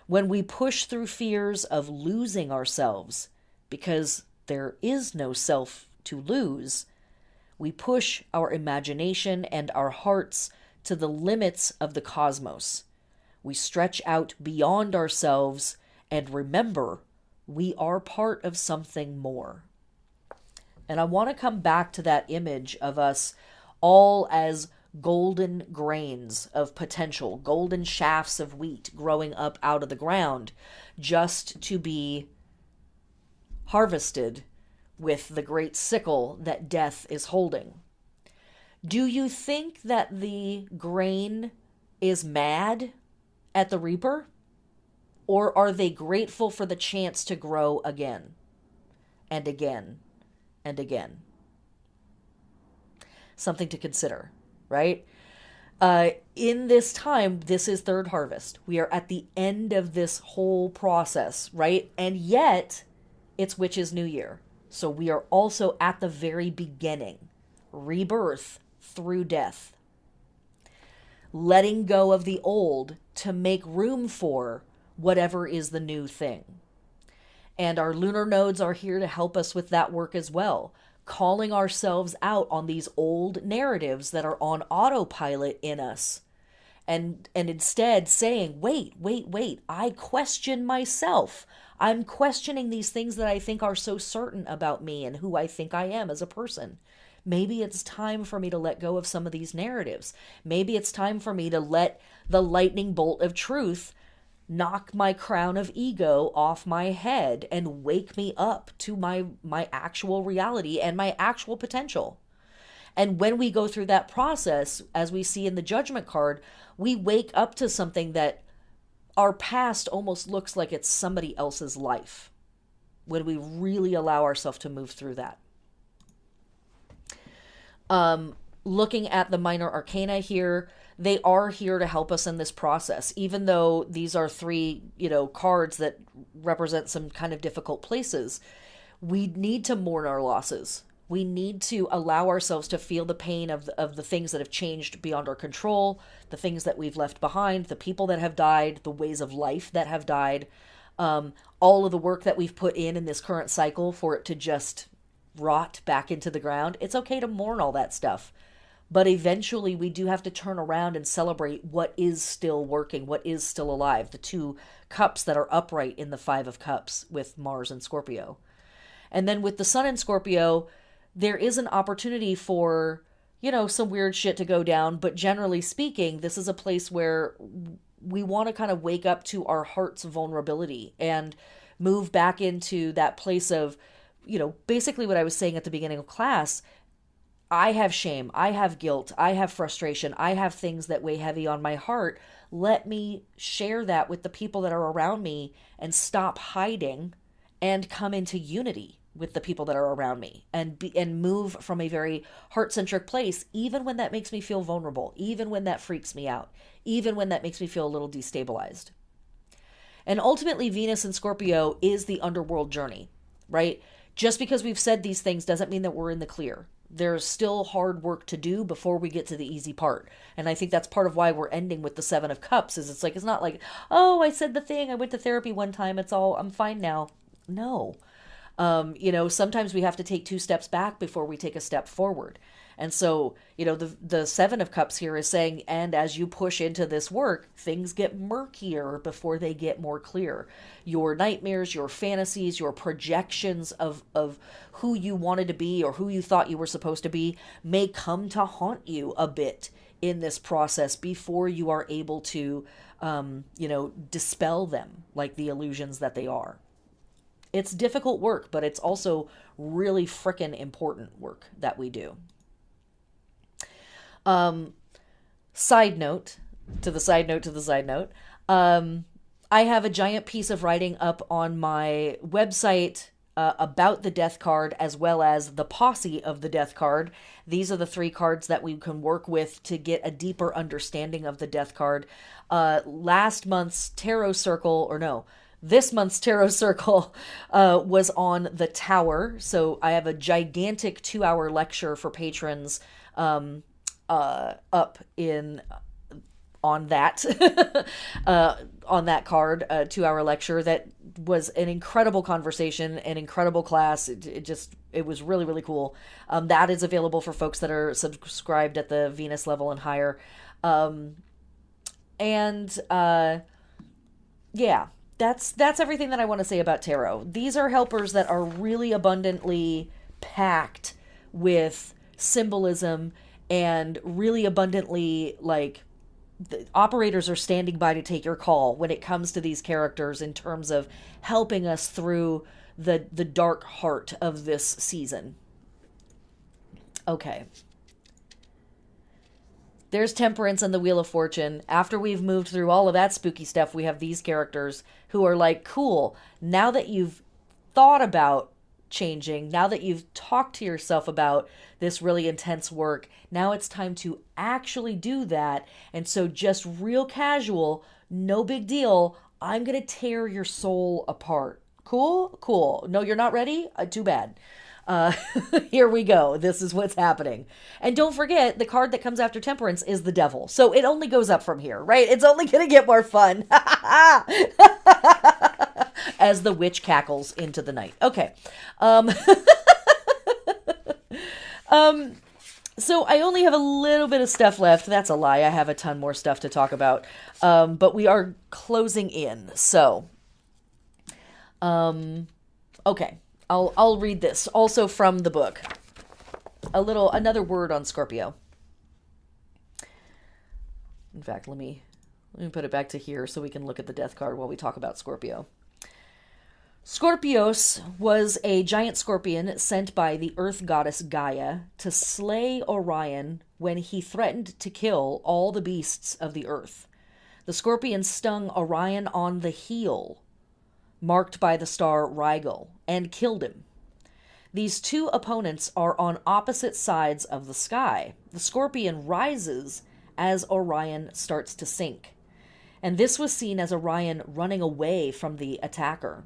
When we push through fears of losing ourselves, because there is no self to lose, we push our imagination and our hearts to the limits of the cosmos. We stretch out beyond ourselves and remember we are part of something more. And I want to come back to that image of us all as golden grains of potential, golden shafts of wheat growing up out of the ground, just to be harvested with the great sickle that death is holding. Do you think that the grain is mad at the reaper? Or are they grateful for the chance to grow again and again and again? Something to consider, right? In this time, this is third harvest. We are at the end of this whole process, right? And yet, it's Witch's New Year. So we are also at the very beginning. Rebirth through death. Letting go of the old to make room for whatever is the new thing. And our lunar nodes are here to help us with that work as well. Calling ourselves out on these old narratives that are on autopilot in us. And instead saying, wait, I question myself. I'm questioning these things that I think are so certain about me and who I think I am as a person. Maybe it's time for me to let go of some of these narratives. Maybe it's time for me to let the lightning bolt of truth knock my crown of ego off my head and wake me up to my actual reality and my actual potential. And when we go through that process, as we see in the Judgment card, we wake up to something that our past almost looks like it's somebody else's life when we really allow ourselves to move through that. Looking at the minor arcana here, they are here to help us in this process. Even though these are three, cards that represent some kind of difficult places, we need to mourn our losses. We need to allow ourselves to feel the pain of the things that have changed beyond our control, the things that we've left behind, the people that have died, the ways of life that have died, all of the work that we've put in this current cycle for it to just rot back into the ground. It's okay to mourn all that stuff. But eventually we do have to turn around and celebrate what is still working, what is still alive. The two cups that are upright in the Five of Cups with Mars and Scorpio. And then with the Sun in Scorpio, there is an opportunity for, some weird shit to go down. But generally speaking, this is a place where we want to kind of wake up to our heart's vulnerability and move back into that place of, basically what I was saying at the beginning of class. I have shame, I have guilt, I have frustration, I have things that weigh heavy on my heart. Let me share that with the people that are around me and stop hiding and come into unity with the people that are around me and move from a very heart-centric place, even when that makes me feel vulnerable, even when that freaks me out, even when that makes me feel a little destabilized. And ultimately, Venus in Scorpio is the underworld journey, right? Just because we've said these things doesn't mean that we're in the clear. There's still hard work to do before we get to the easy part. And I think that's part of why we're ending with the Seven of Cups, is it's not like, oh, I said the thing, I went to therapy one time, I'm fine now. No. Sometimes we have to take 2 steps back before we take a step forward. And so, the Seven of Cups here is saying, and as you push into this work, things get murkier before they get more clear. Your nightmares, your fantasies, your projections of who you wanted to be or who you thought you were supposed to be may come to haunt you a bit in this process before you are able to, dispel them like the illusions that they are. It's difficult work, but it's also really frickin' important work that we do. Side note to the side note to the side note. I have a giant piece of writing up on my website about the death card, as well as the posse of the death card. These are the 3 cards that we can work with to get a deeper understanding of the death card. This month's tarot circle was on the Tower. So I have a gigantic 2-hour lecture for patrons up in on that on that card, a 2-hour lecture that was an incredible conversation, an incredible class. It was really, really cool. That is available for folks that are subscribed at the Venus level and higher. Yeah, that's everything that I want to say about tarot. These are helpers that are really abundantly packed with symbolism and really abundantly, the operators are standing by to take your call when it comes to these characters in terms of helping us through the dark heart of this season. Okay. There's Temperance and the Wheel of Fortune. After we've moved through all of that spooky stuff, we have these characters who are like, cool, now that you've thought about changing, now that you've talked to yourself about this really intense work, now it's time to actually do that. And so just real casual, no big deal. I'm going to tear your soul apart. Cool? Cool. No, you're not ready? Too bad. Uh, Here we go. This is what's happening. And don't forget, the card that comes after Temperance is the Devil. So it only goes up from here, right? It's only going to get more fun. As the witch cackles into the night. Okay. So I only have a little bit of stuff left. That's a lie. I have a ton more stuff to talk about. But we are closing in. So, okay. I'll read this also from the book. Another word on Scorpio. In fact, let me put it back to here so we can look at the death card while we talk about Scorpio. Scorpios was a giant scorpion sent by the earth goddess Gaia to slay Orion when he threatened to kill all the beasts of the earth. The scorpion stung Orion on the heel, marked by the star Rigel, and killed him. These two opponents are on opposite sides of the sky. The scorpion rises as Orion starts to sink, and this was seen as Orion running away from the attacker.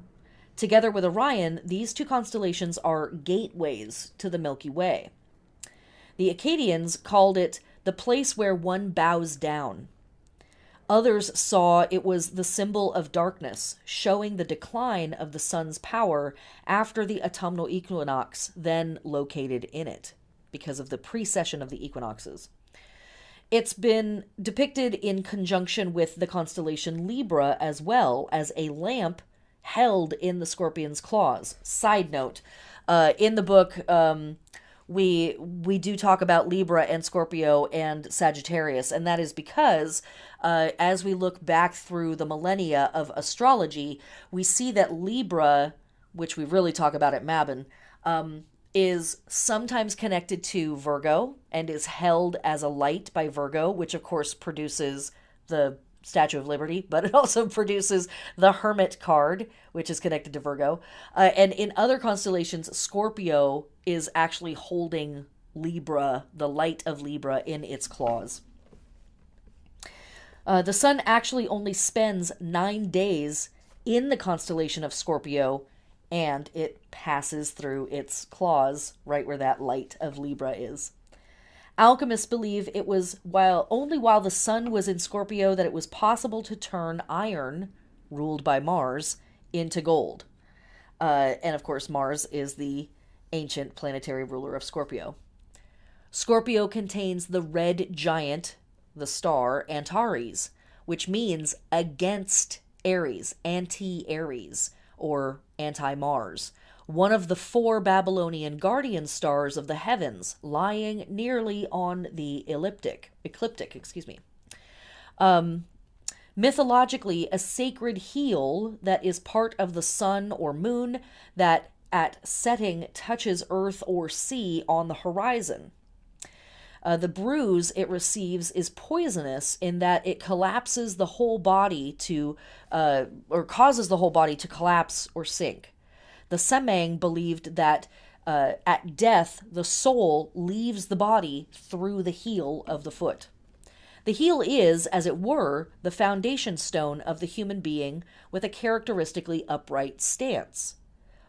Together with Orion, these two constellations are gateways to the Milky Way. The Akkadians called it the place where one bows down. Others saw it was the symbol of darkness, showing the decline of the sun's power after the autumnal equinox, then located in it, because of the precession of the equinoxes. It's been depicted in conjunction with the constellation Libra, as well as a lamp held in the scorpion's claws. Side note, in the book, we do talk about Libra and Scorpio and Sagittarius, and that is because as we look back through the millennia of astrology, we see that Libra, which we really talk about at Mabon, is sometimes connected to Virgo and is held as a light by Virgo, which of course produces the Statue of Liberty, but it also produces the Hermit card, which is connected to Virgo. And in other constellations, Scorpio is actually holding Libra, the light of Libra, in its claws. The sun actually only spends 9 days in the constellation of Scorpio, and it passes through its claws right where that light of Libra is. Alchemists believe it was only while the sun was in Scorpio that it was possible to turn iron, ruled by Mars, into gold. And of course, Mars is the ancient planetary ruler of Scorpio. Scorpio contains the red giant, the star Antares, which means against Aries, anti-Aries, or anti-Mars, one of the 4 Babylonian guardian stars of the heavens, lying nearly on the ecliptic. Mythologically, a sacred heel that is part of the sun or moon that at setting touches earth or sea on the horizon. The bruise it receives is poisonous in that it collapses the whole body or causes the whole body to collapse or sink. The Samhain believed that at death, the soul leaves the body through the heel of the foot. The heel is, as it were, the foundation stone of the human being with a characteristically upright stance.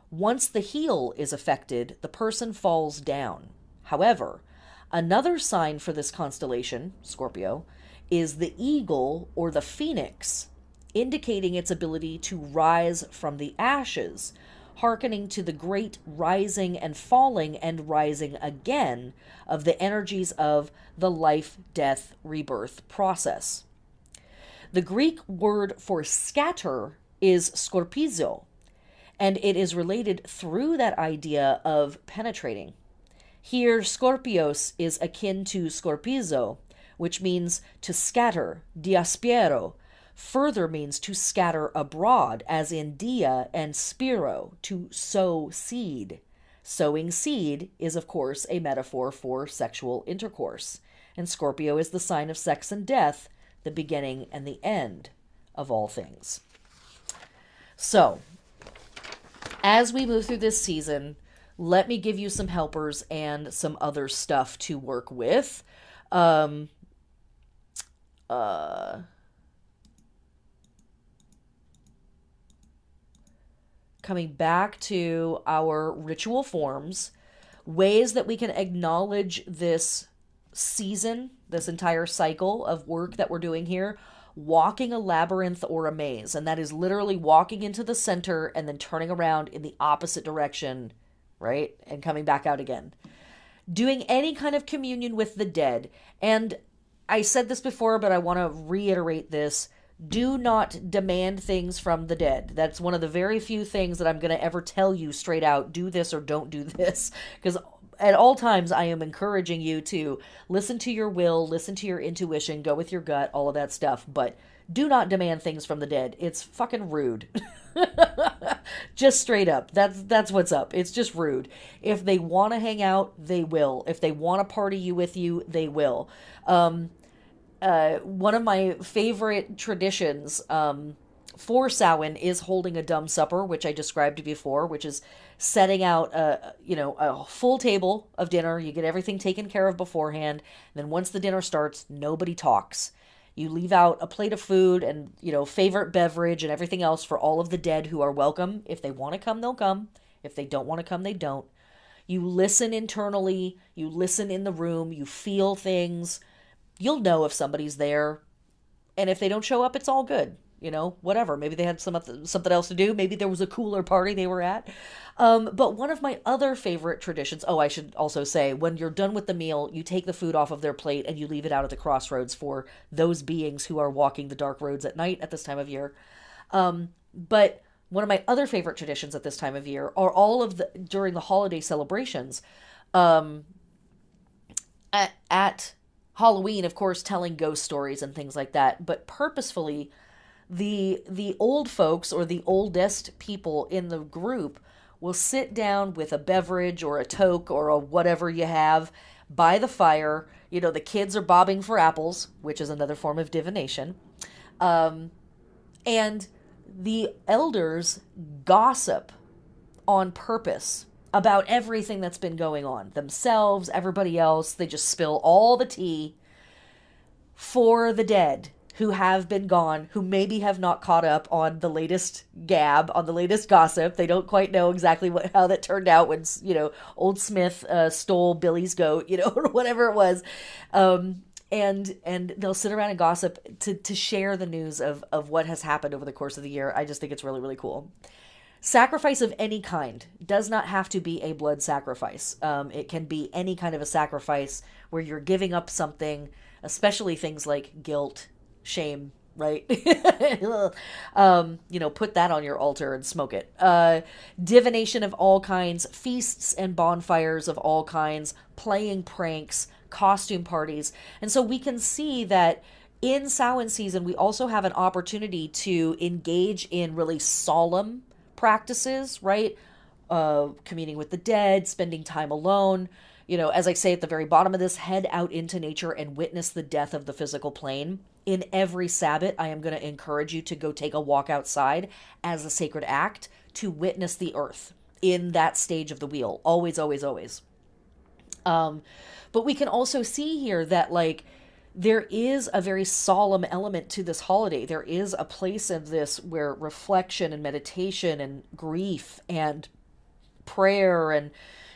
Once the heel is affected, the person falls down. However, another sign for this constellation, Scorpio, is the eagle or the phoenix, indicating its ability to rise from the ashes, hearkening to the great rising and falling and rising again of the energies of the life, death, rebirth process. The Greek word for scatter is skorpizo, and it is related through that idea of penetrating. Here, Scorpios is akin to skorpizo, which means to scatter, diaspiero, further means to scatter abroad, as in dia and spiro, to sow seed. Sowing seed is, of course, a metaphor for sexual intercourse, and Scorpio is the sign of sex and death, the beginning and the end of all things. So, as we move through this season, let me give you some helpers and some other stuff to work with. Um, uh, Coming back to our ritual forms, ways that we can acknowledge this season, this entire cycle of work that we're doing here, walking a labyrinth or a maze. And that is literally walking into the center and then turning around in the opposite direction, right? And coming back out again. Doing any kind of communion with the dead. And I said this before, but I want to reiterate this. Do not demand things from the dead. That's one of the very few things that I'm going to ever tell you straight out, do this or don't do this. Because at all times, I am encouraging you to listen to your will, listen to your intuition, go with your gut, all of that stuff. But do not demand things from the dead. It's fucking rude. Just straight up. That's what's up. It's just rude. If they want to hang out, they will. If they want to party you with you, they will. One of my favorite traditions for Samhain is holding a dumb supper, which I described before, which is setting out a full table of dinner. You get everything taken care of beforehand. And then once the dinner starts, nobody talks. You leave out a plate of food and, favorite beverage and everything else for all of the dead who are welcome. If they want to come, they'll come. If they don't want to come, they don't. You listen internally. You listen in the room. You feel things. You'll know if somebody's there. And if they don't show up, it's all good. Whatever. Maybe they had something else to do. Maybe there was a cooler party they were at. But one of my other favorite traditions, I should also say, when you're done with the meal, you take the food off of their plate and you leave it out at the crossroads for those beings who are walking the dark roads at night at this time of year. But one of my other favorite traditions at this time of year are during the holiday celebrations. At Halloween, of course, telling ghost stories and things like that, but purposefully, the old folks or the oldest people in the group will sit down with a beverage or a toke or a whatever you have by the fire. The kids are bobbing for apples, which is another form of divination. And the elders gossip on purpose about everything that's been going on. Themselves, everybody else. They just spill all the tea for the dead who have been gone, who maybe have not caught up on the latest gab, on the latest gossip. They don't quite know exactly how that turned out when, old Smith stole Billy's goat, or whatever it was. And they'll sit around and gossip to share the news of what has happened over the course of the year. I just think it's really, really cool. Sacrifice of any kind does not have to be a blood sacrifice. It can be any kind of a sacrifice where you're giving up something, especially things like guilt, shame, right? Put that on your altar and smoke it. Divination of all kinds, feasts and bonfires of all kinds, playing pranks, costume parties. And so we can see that in Samhain season, we also have an opportunity to engage in really solemn practices, right? Communing with the dead, spending time alone. As I say at the very bottom of this, head out into nature and witness the death of the physical plane. In every Sabbat, I am going to encourage you to go take a walk outside as a sacred act to witness the earth in that stage of the wheel. Always, always, always. But we can also see here that, there is a very solemn element to this holiday. There is a place of this where reflection and meditation and grief and prayer and,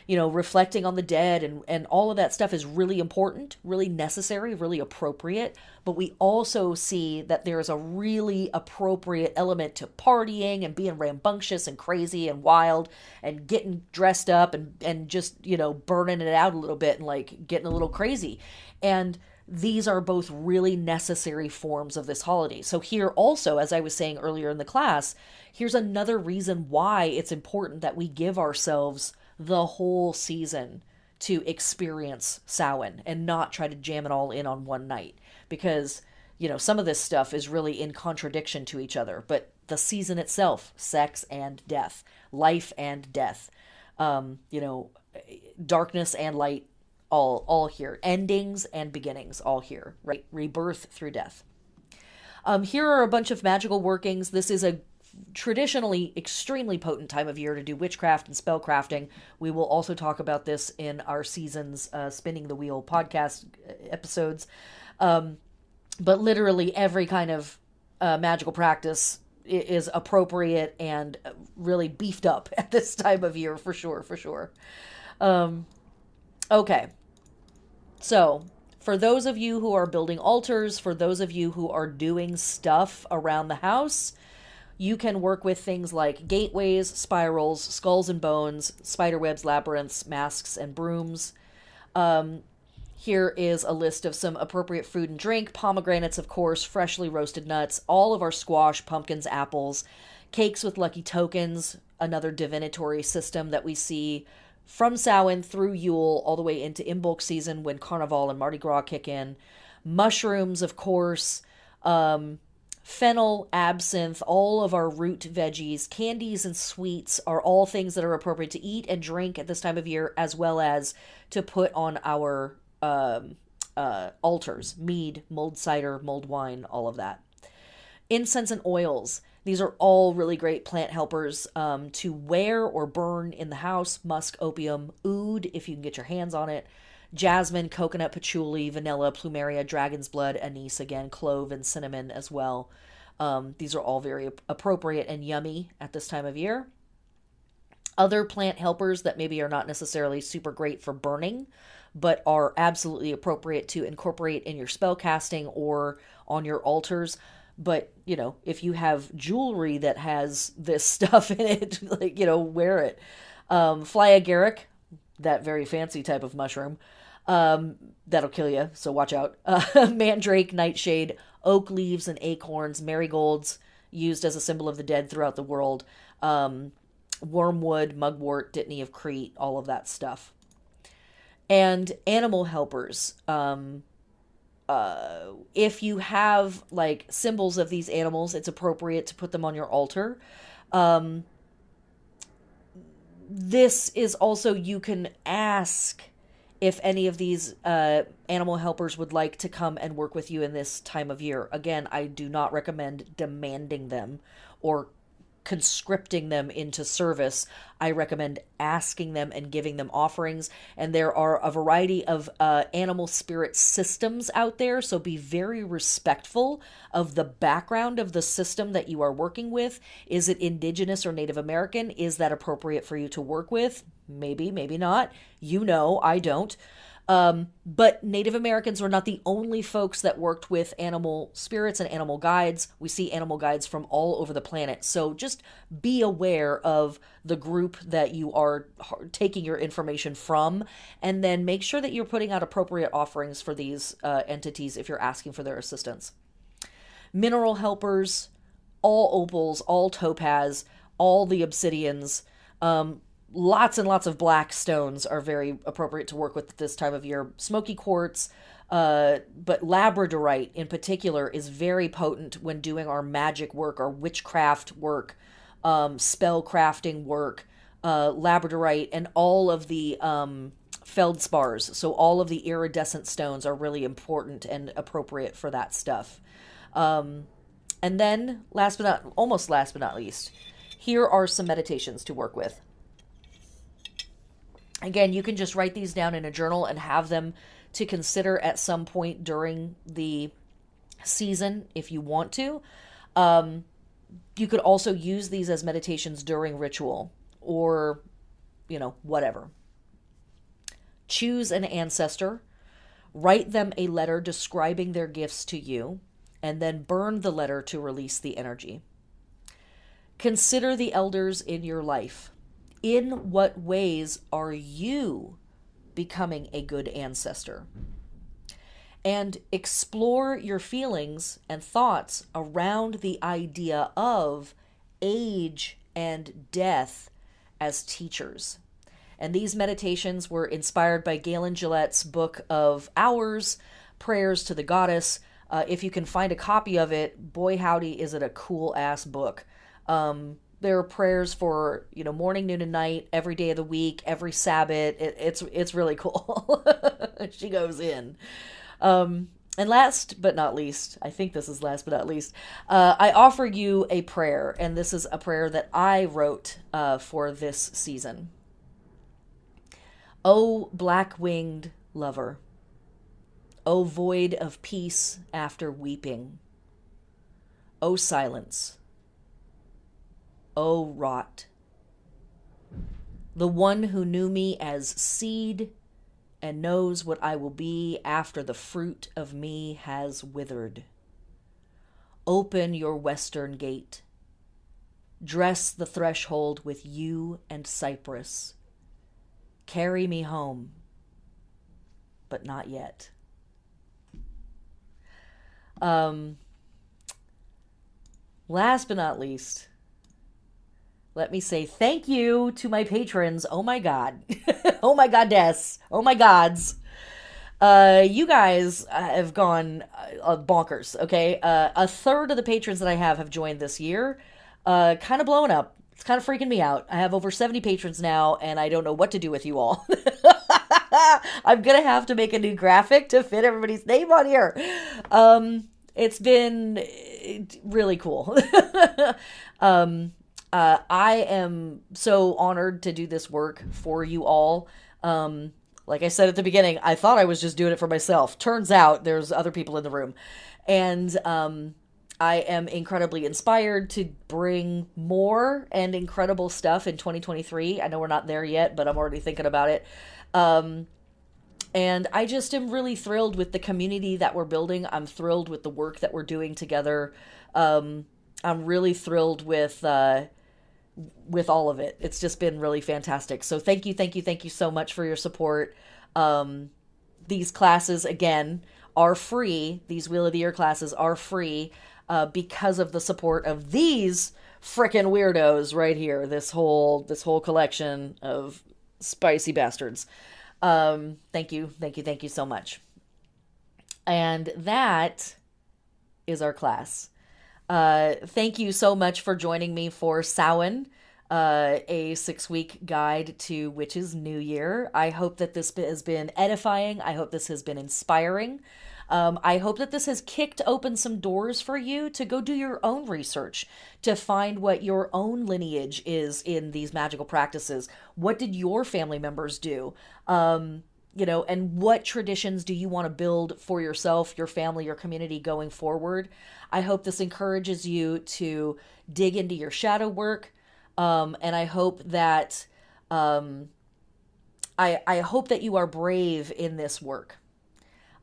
reflecting on the dead and all of that stuff is really important, really necessary, really appropriate. But we also see that there is a really appropriate element to partying and being rambunctious and crazy and wild and getting dressed up and just, burning it out a little bit and getting a little crazy. And these are both really necessary forms of this holiday. So here also, as I was saying earlier in the class, here's another reason why it's important that we give ourselves the whole season to experience Samhain and not try to jam it all in on one night. Because, some of this stuff is really in contradiction to each other. But the season itself, sex and death, life and death, darkness and light, all here. Endings and beginnings, all here, right? Rebirth through death. Here are a bunch of magical workings. This is a traditionally extremely potent time of year to do witchcraft and spell crafting. We will also talk about this in our season's Spinning the Wheel podcast episodes. But literally every kind of magical practice is appropriate and really beefed up at this time of year, for sure, for sure. Okay. So, for those of you who are building altars, for those of you who are doing stuff around the house, you can work with things like gateways, spirals, skulls and bones, spiderwebs, labyrinths, masks, and brooms. Here is a list of some appropriate food and drink. Pomegranates, of course, freshly roasted nuts, all of our squash, pumpkins, apples, cakes with lucky tokens, another divinatory system that we see from Samhain through Yule all the way into Imbolc season when Carnival and Mardi Gras kick in. Mushrooms, of course, fennel, absinthe, all of our root veggies, candies, and sweets are all things that are appropriate to eat and drink at this time of year, as well as to put on our altars. Mead, mulled cider, mulled wine, all of that. Incense and oils. These are all really great plant helpers to wear or burn in the house. Musk, opium, oud, if you can get your hands on it. Jasmine, coconut, patchouli, vanilla, plumeria, dragon's blood, anise again, clove, and cinnamon as well. These are all very appropriate and yummy at this time of year. Other plant helpers that maybe are not necessarily super great for burning, but are absolutely appropriate to incorporate in your spell casting or on your altars. But, you know, if you have jewelry that has this stuff in it, like, you know, wear it. Fly agaric, that very fancy type of mushroom, that'll kill you, so watch out. Mandrake, nightshade, oak leaves and acorns, marigolds, used as a symbol of the dead throughout the world. Wormwood, mugwort, dittany of Crete, all of that stuff. And animal helpers. If you have like symbols of these animals, it's appropriate to put them on your altar. This is also, you can ask if any of these animal helpers would like to come and work with you in this time of year. Again, I do not recommend demanding them or conscripting them into service. I recommend asking them and giving them offerings. And there are a variety of animal spirit systems out there, so be very respectful of the background of the system that you are working with. Is it indigenous or Native American? Is that appropriate for you to work with? Maybe, maybe not. You know, I don't. But Native Americans were not the only folks that worked with animal spirits and animal guides. We see animal guides from all over the planet. So just be aware of the group that you are taking your information from, and then make sure that you're putting out appropriate offerings for these entities if you're asking for their assistance. Mineral helpers, all opals, all topaz, all the obsidians, lots and lots of black stones are very appropriate to work with at this time of year. Smoky quartz, but labradorite in particular is very potent when doing our magic work, our witchcraft work, spell crafting work. Labradorite and all of the feldspars, so all of the iridescent stones are really important and appropriate for that stuff. And then, last but not least, here are some meditations to work with. Again, you can just write these down in a journal and have them to consider at some point during the season if you want to. You could also use these as meditations during ritual or, you know, whatever. Choose an ancestor, write them a letter describing their gifts to you, and then burn the letter to release the energy. Consider the elders in your life. In what ways are you becoming a good ancestor? And explore your feelings and thoughts around the idea of age and death as teachers. And these meditations were inspired by Galen Gillette's book of Hours, Prayers to the Goddess. If you can find a copy of it, boy howdy, is it a cool ass book. There are prayers for, you know, morning, noon, and night, every day of the week, every Sabbath. It's really cool. She goes in. And last but not least, I think this is last but not least, I offer you a prayer, and this is a prayer that I wrote for this season. O black-winged lover, O void of peace after weeping, O silence, O rot, the one who knew me as seed and knows what I will be after the fruit of me has withered. Open your western gate. Dress the threshold with yew and cypress. Carry me home, but not yet. Last but not least, let me say thank you to my patrons. Oh my God. Oh my goddess. Oh my gods. You guys have gone bonkers, okay? A third of the patrons that I have joined this year. Kind of blowing up. It's kind of freaking me out. I have over 70 patrons now, and I don't know what to do with you all. I'm gonna have to make a new graphic to fit everybody's name on here. It's been really cool. I am so honored to do this work for you all. Like I said at the beginning, I thought I was just doing it for myself. Turns out there's other people in the room. And I am incredibly inspired to bring more and incredible stuff in 2023. I know we're not there yet, but I'm already thinking about it. And I just am really thrilled with the community that we're building. I'm thrilled with the work that we're doing together. I'm really thrilled with all of it. It's just been really fantastic. So thank you so much for your support. These classes, again, are free. These Wheel of the Year classes are free because of the support of these frickin' weirdos right here. This whole collection of spicy bastards. Thank you so much. And that is our class. Thank you so much for joining me for Samhain, a 6-week guide to Witches' New Year. I hope that this has been edifying. I hope this has been inspiring. I hope that this has kicked open some doors for you to go do your own research, to find what your own lineage is in these magical practices. What did your family members do? And what traditions do you want to build for yourself, your family, your community going forward? I hope this encourages you to dig into your shadow work. And I hope that I hope that you are brave in this work.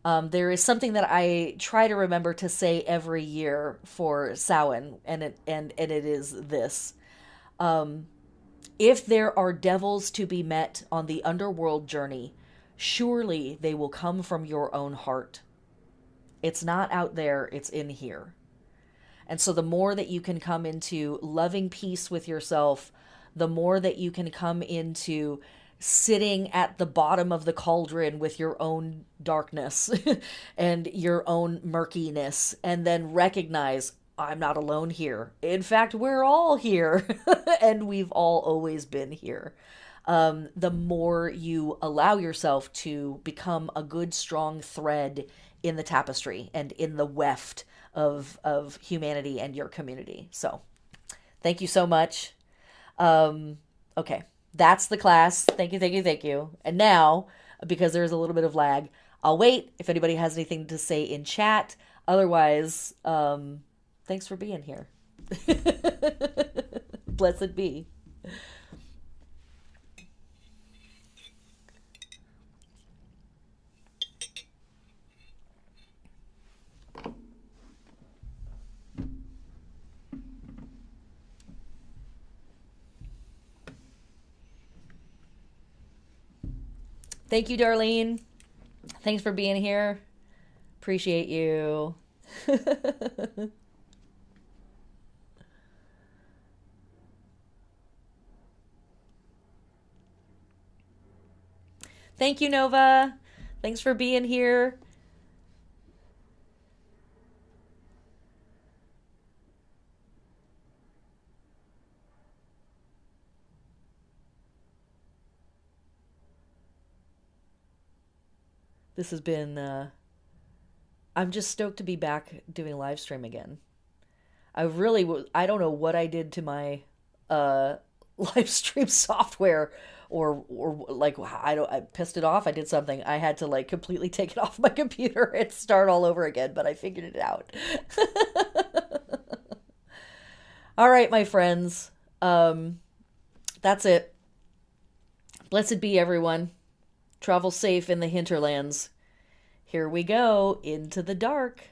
There is something that I try to remember to say every year for Samhain, and it is this. If there are devils to be met on the Underworld Journey, surely they will come from your own heart. It's not out there, it's in here. And so the more that you can come into loving peace with yourself, the more that you can come into sitting at the bottom of the cauldron with your own darkness and your own murkiness, and then recognize, I'm not alone here. In fact, we're all here, and we've all always been here. The more you allow yourself to become a good, strong thread in the tapestry and in the weft of humanity and your community. So, thank you so much. Okay, that's the class. Thank you. And now, because there's a little bit of lag, I'll wait if anybody has anything to say in chat. Otherwise, thanks for being here. Blessed be. Thank you, Darlene. Thanks for being here. Appreciate you. Thank you, Nova. Thanks for being here. This has been I'm just stoked to be back doing live stream again. I really I don't know what I did to my uh live stream software, or like I pissed it off. I did something. I had to like completely take it off my computer and start all over again, but I figured it out. All right, my friends. That's it. Blessed be everyone. Travel safe in the hinterlands. Here we go into the dark.